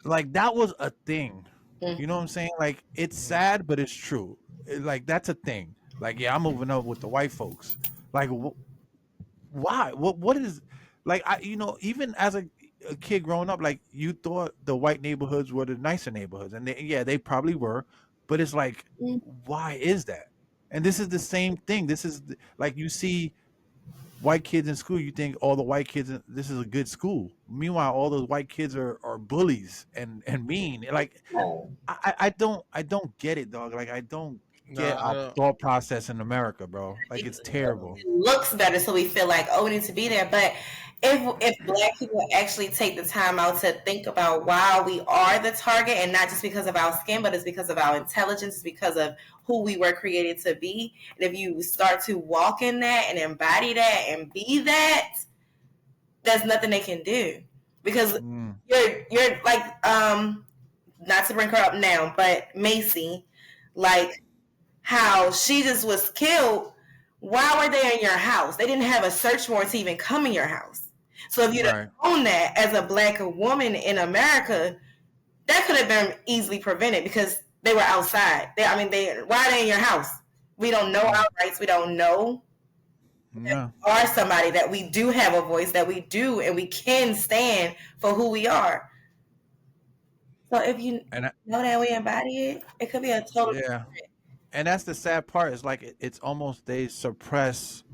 Like, that was a thing. You know what I'm saying? Like, it's sad, but it's true. Like, that's a thing. Like, yeah, I'm moving up with the white folks. Like, why? What is, like, even as a kid growing up, like, you thought the white neighborhoods were the nicer neighborhoods, and they probably were, but it's like, why is that? And this is the same thing. This is like, you see white kids in school, you think all the white kids, this is a good school. Meanwhile, all those white kids are bullies and mean. Like, I don't get it, dog. Like, I don't get our thought process in America, bro. Like, it's terrible. It looks better, so we feel like, we need to be there. But if black people actually take the time out to think about why we are the target, and not just because of our skin, but it's because of our intelligence, it's because of who we were created to be. And if you start to walk in that and embody that and be that, there's nothing they can do because you're like not to bring her up now, but Macy, like how she just was killed. Why were they in your house? They didn't have a search warrant to even come in your house. So if you'd have known that as a black woman in America, that could have been easily prevented because they were outside. Why are they in your house? We don't know our rights. We don't know. Yeah. Are somebody that we do have a voice, that we do, and we can stand for who we are. So if you know that we embody it, it could be a total different. And that's the sad part. It's like it's almost they suppress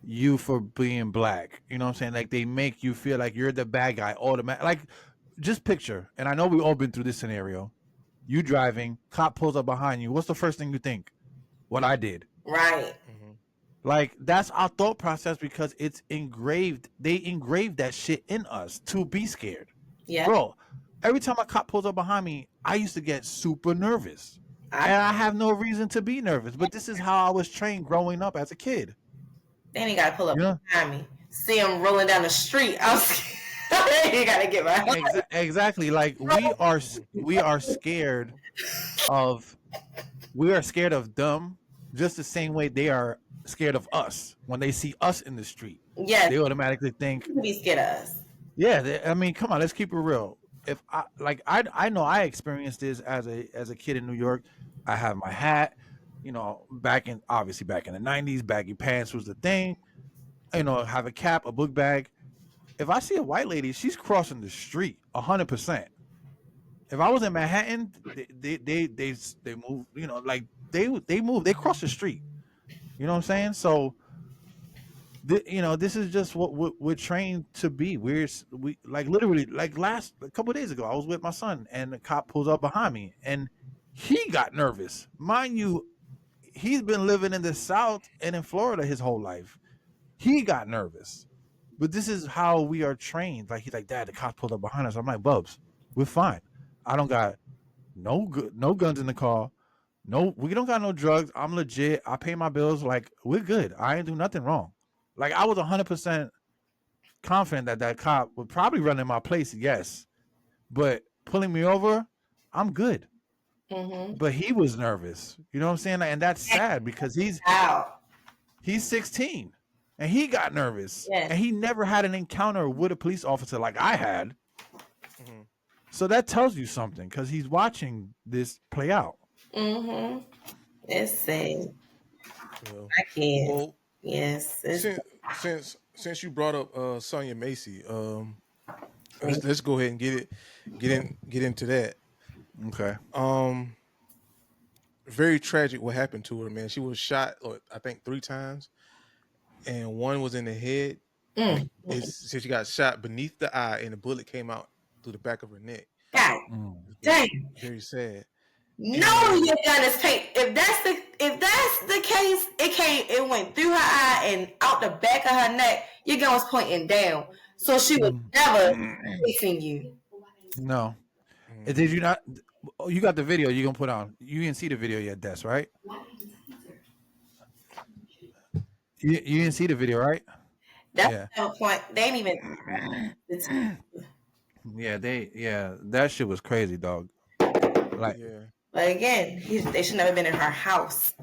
you for being black. You know what I'm saying? Like they make you feel like you're the bad guy automatic. Like just picture, and I know we've all been through this scenario. You driving, cop pulls up behind you. What's the first thing you think? What I did. Right. Like that's our thought process because it's engraved. They engraved that shit in us to be scared. Yeah. Bro, every time a cop pulls up behind me, I used to get super nervous. And I have no reason to be nervous, but this is how I was trained growing up as a kid. Then he got to pull up behind me. See him rolling down the street. I was scared. You got to get my Exactly. Like we are scared of them just the same way they are scared of us when they see us in the street. Yeah. They automatically think be scared of us. Yeah, I mean, come on, let's keep it real. If I know I experienced this as a kid in New York. I have my hat, you know, back in the 90s, baggy pants was the thing. You know, have a cap, a book bag. If I see a white lady, she's crossing the street 100%. If I was in Manhattan, they move, you know, like they move, they cross the street. You know what I'm saying? So you know, this is just what we're trained to be. We like literally like a couple of days ago, I was with my son and the cop pulls up behind me and he got nervous. Mind you, he's been living in the South and in Florida his whole life. He got nervous. But this is how we are trained. Like he's like, Dad, the cop pulled up behind us. I'm like, Bubs, we're fine. I don't got no guns in the car. No, we don't got no drugs. I'm legit. I pay my bills. Like, we're good. I ain't do nothing wrong. Like, I was 100% confident that cop would probably run in my place, yes. But pulling me over, I'm good. But he was nervous. You know what I'm saying? And that's sad because he's 16 and he got nervous. And he never had an encounter with a police officer like I had. So that tells you something because he's watching this play out. It's sad. Well, I can't. Well, yes. Since you brought up Sonya Massey, let's go ahead and get into that. Okay. Very tragic what happened to her, man. She was shot, I think 3 times, and one was in the head. So she got shot beneath the eye, and the bullet came out through the back of her neck. God dang. Very sad. No, your gun is paid. If that's the case, it went through her eye and out the back of her neck. Your gun was pointing down, so she was never facing you. No. Did you not? Oh, you got the video you're gonna put on. You didn't see the video yet, Des, right? You didn't see the video, right? That's the point. They ain't even. That shit was crazy, dog. Like, but again, they should never been in her house.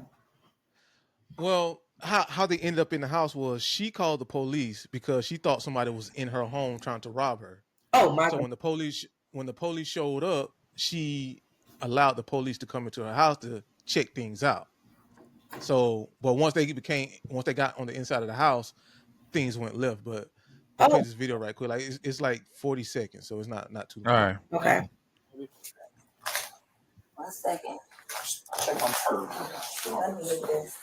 Well, how they ended up in the house was she called the police because she thought somebody was in her home trying to rob her. Oh my! So when the police showed up, she allowed the police to come into her house to check things out. So, but once they got on the inside of the house, things went left. But I'll play this video right quick. Like it's like 40 seconds, so it's not too long. All right. Okay. 1 second. Check on her. Let me get this.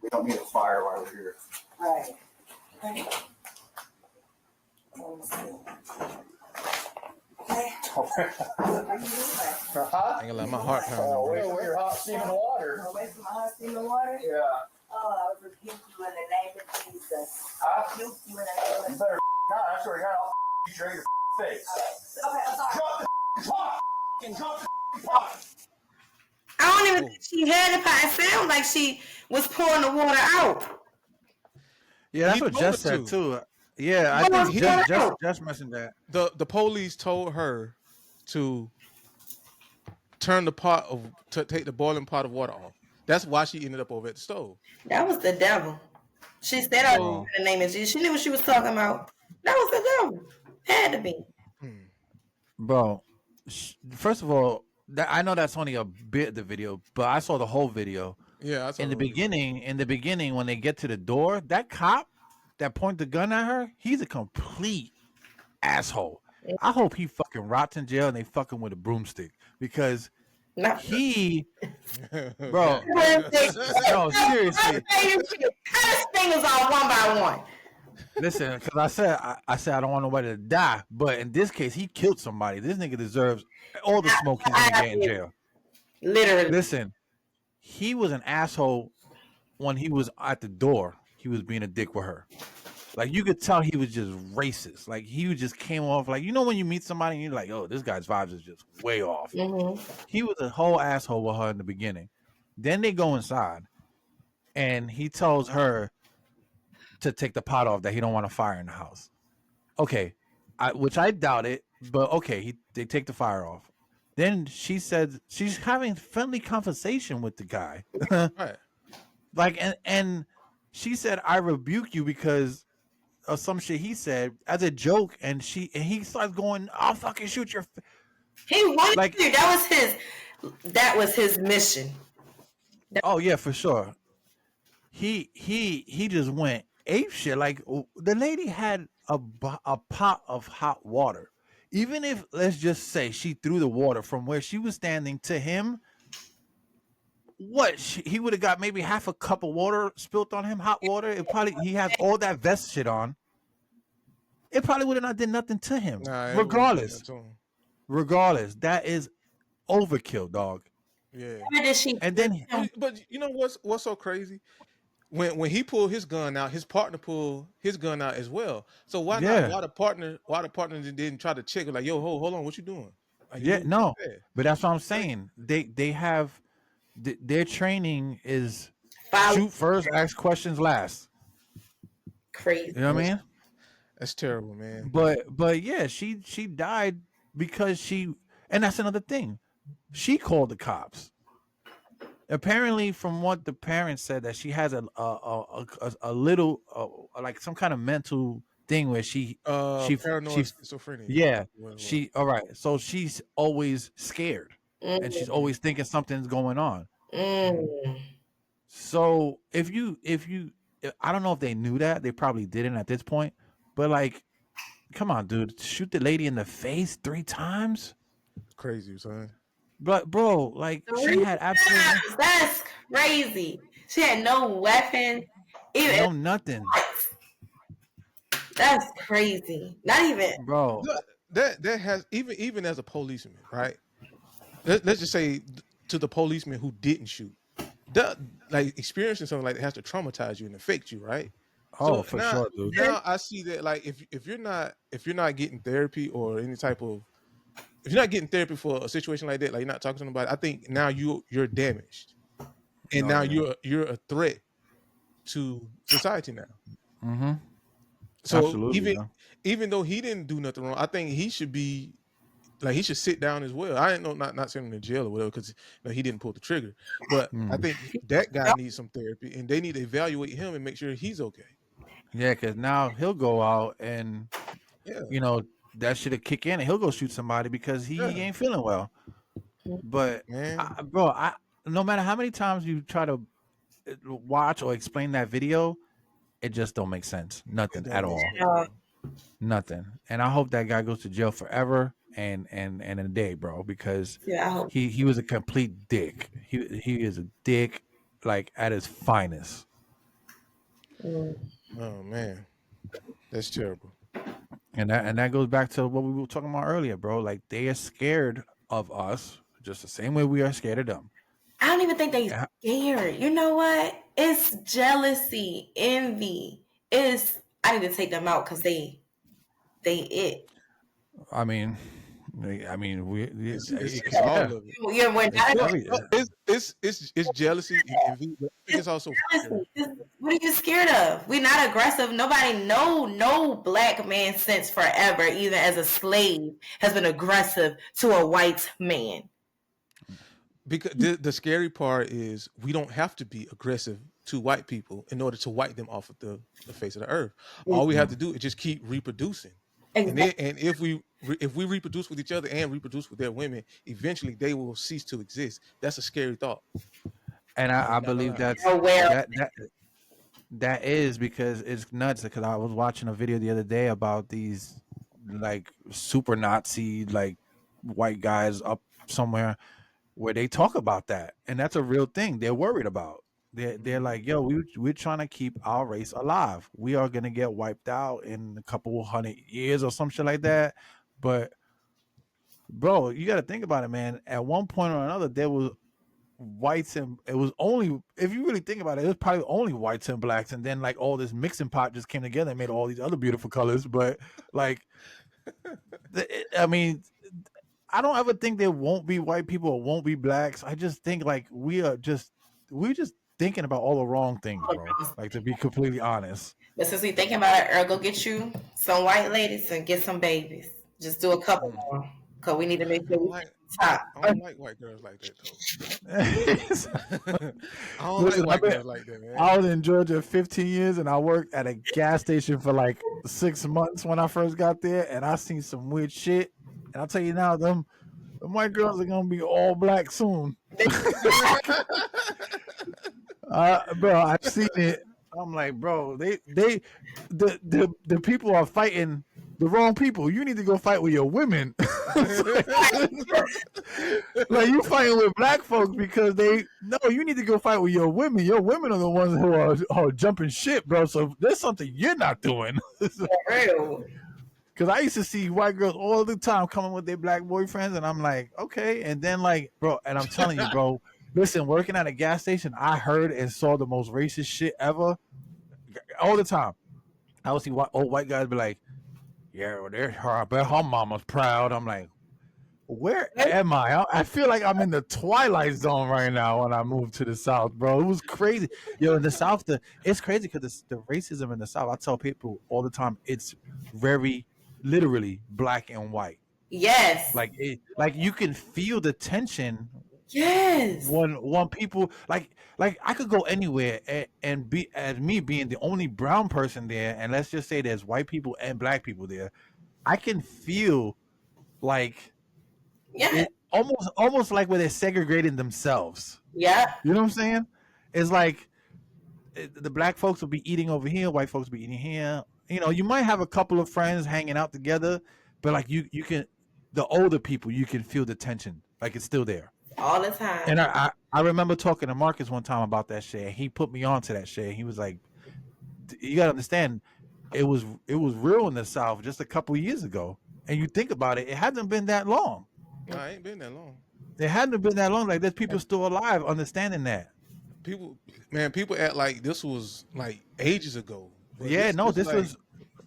We don't need a fire while we're here. All right. Okay. Let me see. Okay. I ain't gonna let my heart pound. Away from your hot steaming water. Away from my hot steaming water? Yeah. Oh, I would rebuke you in the name of Jesus. I rebuke you in the name of Jesus. You better not. I swear to God, I'll show your face. Okay, I'm sorry. Drop the pot. Drop the pot. I don't even think she had the pot. It sounded like she was pouring the water out. Yeah, that's what Jess said too. Yeah, I think just mentioned that. The police told her to take the boiling pot of water off. That's why she ended up over at the stove. That was the devil. She said So, the name of Jesus. She knew what she was talking about. That was the devil. Had to be. Bro, first of all, I know that's only a bit of the video, but I saw the whole video. Yeah, I saw in the beginning, when they get to the door, that cop that pointed the gun at her, he's a complete asshole. I hope he fucking rots in jail and they fuck him with a broomstick because he, bro, no, seriously. Cut fingers off one by one. Listen, because I said I don't want nobody to die, but in this case, he killed somebody. This nigga deserves all the smoke he's gonna get in jail. Literally. Listen, he was an asshole when he was at the door. He was being a dick with her. Like, you could tell he was just racist. Like, he just came off like, you know, when you meet somebody and you're like, oh, this guy's vibes is just way off. Mm-hmm. He was a whole asshole with her in the beginning. Then they go inside and he tells her to take the pot off, that he don't want a fire in the house. Okay, which I doubt it, but okay, they take the fire off. Then she said she's having friendly conversation with the guy. Right. Like, and she said, I rebuke you because of some shit he said as a joke, and he starts going, I'll fucking shoot your He wanted like, to. That was his mission. Oh yeah, for sure. He just went ape shit. Like, the lady had a pot of hot water. Even if, let's just say, she threw the water from where she was standing to him, he would have got maybe half a cup of water spilt on him, hot water. It probably, he has all that vest shit on. It probably would have not did nothing to him. Regardless, that is overkill, dog. Yeah. And then, but you know what's so crazy? When he pulled his gun out, his partner pulled his gun out as well. So why not? Why the partner didn't try to check it? Like, yo, hold on, what you doing? Like, but that's what I'm saying. They have their training is shoot first, ask questions last. Crazy. You know what I mean? That's terrible, man. But yeah, she died because and that's another thing. She called the cops. Apparently, from what the parents said, that she has a little like some kind of mental thing where she paranoid schizophrenia. Yeah, all right. So she's always scared, and she's always thinking something's going on. So if I don't know if they knew that, they probably didn't at this point. But like, come on, dude, shoot the lady in the face 3 times. Crazy, son. But bro, like, she had absolutely that's crazy. She had no weapon, no nothing. That's crazy. Not even, bro. That has even as a policeman, right? Let's just say to the policeman who didn't shoot, that like experiencing something like that has to traumatize you and affect you, right? Oh, so for sure, dude. Now I see that, like, if you're not getting therapy or any type of, if you're not getting therapy for a situation like that, like you're not talking to somebody, I think now you're damaged, and you're a threat to society now. Mm-hmm. So absolutely, even though he didn't do nothing wrong, I think he should be like, he should sit down as well. I ain't know, not sending him to jail or whatever, because he didn't pull the trigger. But I think that guy needs some therapy, and they need to evaluate him and make sure he's okay. Yeah, because now he'll go out and you know, that should have kick in, and he'll go shoot somebody because he ain't feeling well. But bro, no matter how many times you try to watch or explain that video, it just don't make sense. Nothing at all. Nothing. And I hope that guy goes to jail forever and in a day, bro, because he was a complete dick. He is a dick, like, at his finest. Oh man, that's terrible. And that goes back to what we were talking about earlier, bro. Like, they are scared of us just the same way we are scared of them. I don't even think they scared. You know what? It's jealousy, envy. I need to take them out because they it. I mean, I mean, It's all of it. Yeah, we're not. It's jealousy, and I think it's also fear. What are you scared of? We're not aggressive. Nobody, no black man since forever, even as a slave, has been aggressive to a white man. Because the scary part is we don't have to be aggressive to white people in order to wipe them off of the face of the earth. All we have to do is just keep reproducing. Exactly. And if we reproduce with each other and reproduce with their women, eventually they will cease to exist. That's a scary thought. And I believe that is because it's nuts. Because I was watching a video the other day about these like super Nazi like white guys up somewhere where they talk about that, and that's a real thing. They're worried about. They're like, yo, we're trying to keep our race alive. We are gonna get wiped out in a couple 100 years or some shit like that. But bro, you got to think about it, man. At one point or another, there was whites and it was only, if you really think about it, it was probably only whites and blacks, and then like all this mixing pot just came together and made all these other beautiful colors. But like, I mean, I don't ever think there won't be white people or won't be blacks. I just think like we're just thinking about all the wrong things, bro. Like, to be completely honest. But since we thinking about it, Earl, go get you some white ladies and get some babies. Just do a couple more, because we need to make sure we top. I don't like white girls like that, though. I don't like white girls like that, man. I was in Georgia 15 years, and I worked at a gas station for like 6 months when I first got there, and I seen some weird shit. And I'll tell you now, them white girls are gonna be all black soon. Bro, I've seen it. I'm like, bro, the people are fighting the wrong people. You need to go fight with your women. Like, you fighting with black folks because you need to go fight with your women. Your women are the ones who are jumping shit, bro. So there's something you're not doing. Because I used to see white girls all the time coming with their black boyfriends, and I'm like, okay. And then, like, bro, and I'm telling you, bro, listen, working at a gas station, I heard and saw the most racist shit ever all the time. I would see old white guys be like, yeah, well, I bet her mama's proud. I'm like, where am I? I feel like I'm in the Twilight Zone right now when I moved to the South, bro. It was crazy. Yo, in the South, it's crazy because the racism in the South, I tell people all the time, it's very literally black and white. Yes. Like you can feel the tension. Yes. When people like I could go anywhere and be, as me being the only brown person there, and let's just say there's white people and black people there, I can feel like almost like where they're segregating themselves. Yeah. You know what I'm saying? It's like the black folks will be eating over here, white folks will be eating here. You know, you might have a couple of friends hanging out together, but like you can, the older people, you can feel the tension. Like, it's still there. All the time. And I remember talking to Marcus one time about that shit. And he put me on to that shit. He was like, you gotta understand, it was real in the South just a couple of years ago. And you think about it, it hasn't been that long. No, it ain't been that long. It hadn't been that long. Like, there's people still alive understanding that. People act like this was like ages ago. Yeah, this was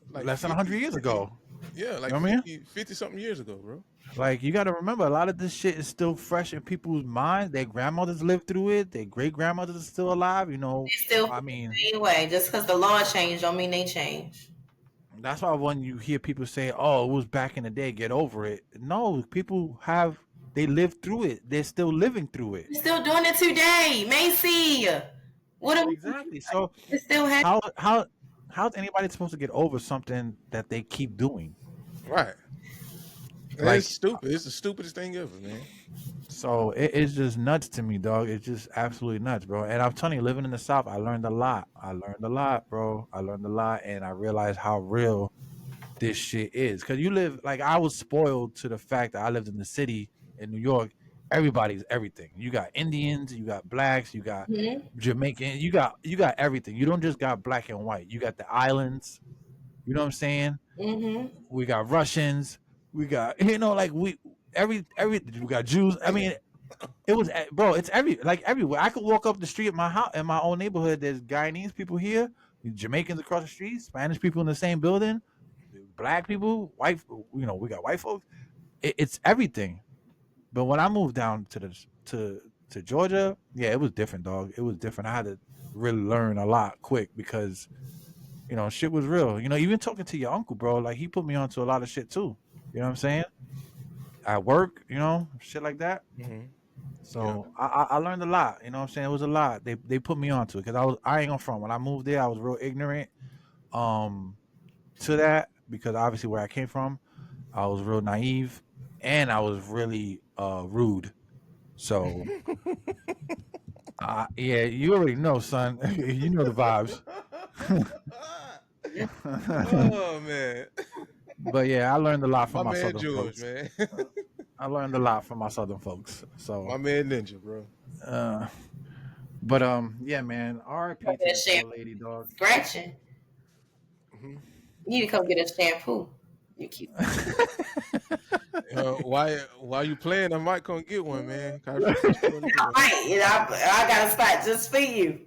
like less than 100 years ago. Yeah, like, you know what I mean? 50 something years ago, bro. Like, you got to remember, a lot of this shit is still fresh in people's minds. Their grandmothers lived through it. Their great grandmothers are still alive. You know, anyway, just because the law changed don't mean they change. That's why when you hear people say, "Oh, it was back in the day, get over it." No, people they lived through it. They're still living through it. They're still doing it today, Macy. Exactly. So it still how's anybody supposed to get over something that they keep doing? Right. Like, it's stupid. It's the stupidest thing ever, man. So it's just nuts to me, dog. It's just absolutely nuts, bro. And I'm telling you, living in the South, I learned a lot. Bro. I learned a lot, and I realized how real this shit is. Because you live, like, I was spoiled to the fact that I lived in the city in New York. Everybody's everything. You got Indians, you got blacks, you got Jamaican, you got everything. You don't just got black and white. You got the islands. You know what I'm saying? Mm-hmm. We got Russians. We got, like, we got Jews. I mean, it was, bro, it's everywhere. I could walk up the street at my house, in my own neighborhood. There's Guyanese people here, Jamaicans across the street, Spanish people in the same building, black people, white, we got white folks. it's everything. But when I moved down to Georgia, yeah, it was different, dog. It was different. I had to really learn a lot quick because shit was real. Even talking to your uncle, bro, like he put me onto a lot of shit too. You know what I'm saying? At work, shit like that. Mm-hmm. So I learned a lot. You know what I'm saying? It was a lot. They put me onto it because I ain't gonna front. When I moved there, I was real ignorant to that because obviously where I came from, I was real naive and I was really rude. So yeah, you already know, son. You know the vibes. Oh man. But yeah, I learned a lot from My my man southern George, folks. man. I learned a lot from my southern folks. My So man Ninja, bro. but yeah, man. R.I.P. to this poor lady, dog. Scratching. Mm-hmm. You need to come get a shampoo. You keep. While you playing, I might come get one, man. Right, I got a spot just for you.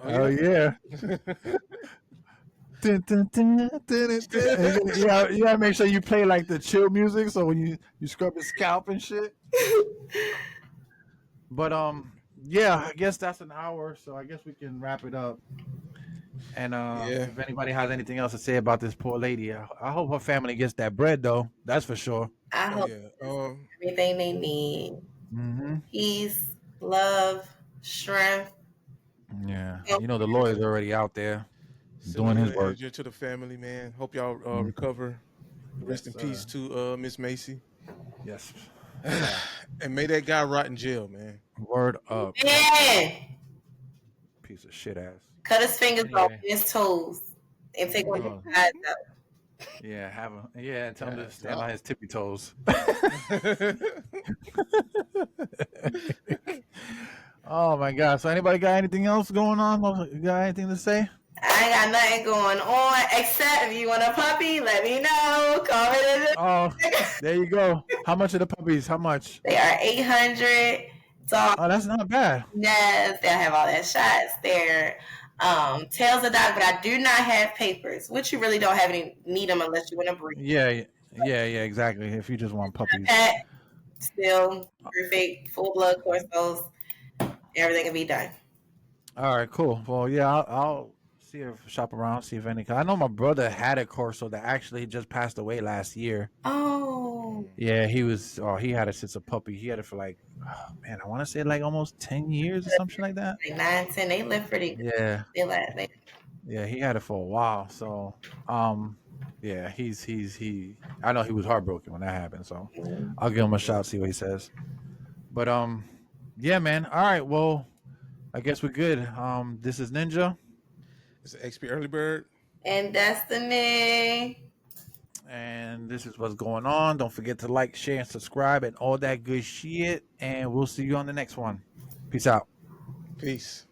Oh yeah. Dun, dun, dun, dun, dun, dun. You gotta make sure you play like the chill music so when you scrub your scalp and shit. But yeah, I guess that's an hour, so I guess we can wrap it up. And if anybody has anything else to say about this poor lady, I hope her family gets that bread though. That's for sure. I hope everything they need. Mm-hmm. Peace, love, strength. Yeah, the lawyer's already out there doing his work. To the family, man. Hope y'all recover. Rest in peace to Miss Massey. Yes. And may that guy rot in jail, man. Word up. Man. Piece of shit ass. Cut his fingers off and his toes and take one of his eyes out. Yeah, and tell him to stand on his tippy toes. Oh my god. So anybody got anything else going on? Got anything to say? I ain't got nothing going on except if you want a puppy, let me know. Comment in the Oh, there you go. How much are the puppies? How much? They are $800. Oh, that's not bad. Yes, they'll have all their shots. They're tails of dog, but I do not have papers, which you really don't have any need them unless you want to breed. Yeah, exactly. If you just want puppies. Pet, still perfect, full blood corsos. Everything can be done. All right, cool. Well, yeah, I'll see if shop around, see if any. I know my brother had a corso that actually just passed away last year. Oh. Yeah, he had it since a puppy. He had it for like, I want to say like almost 10 years or something like that. Like 9, 10. They live pretty good. Yeah. Yeah, he had it for a while. So, yeah, I know he was heartbroken when that happened. So, I'll give him a shot, see what he says. But yeah, man. All right. Well, I guess we're good. This is Ninja. It's XP Early Bird. And Destiny. And this is what's going on. Don't forget to like, share, and subscribe and all that good shit. And we'll see you on the next one. Peace out. Peace.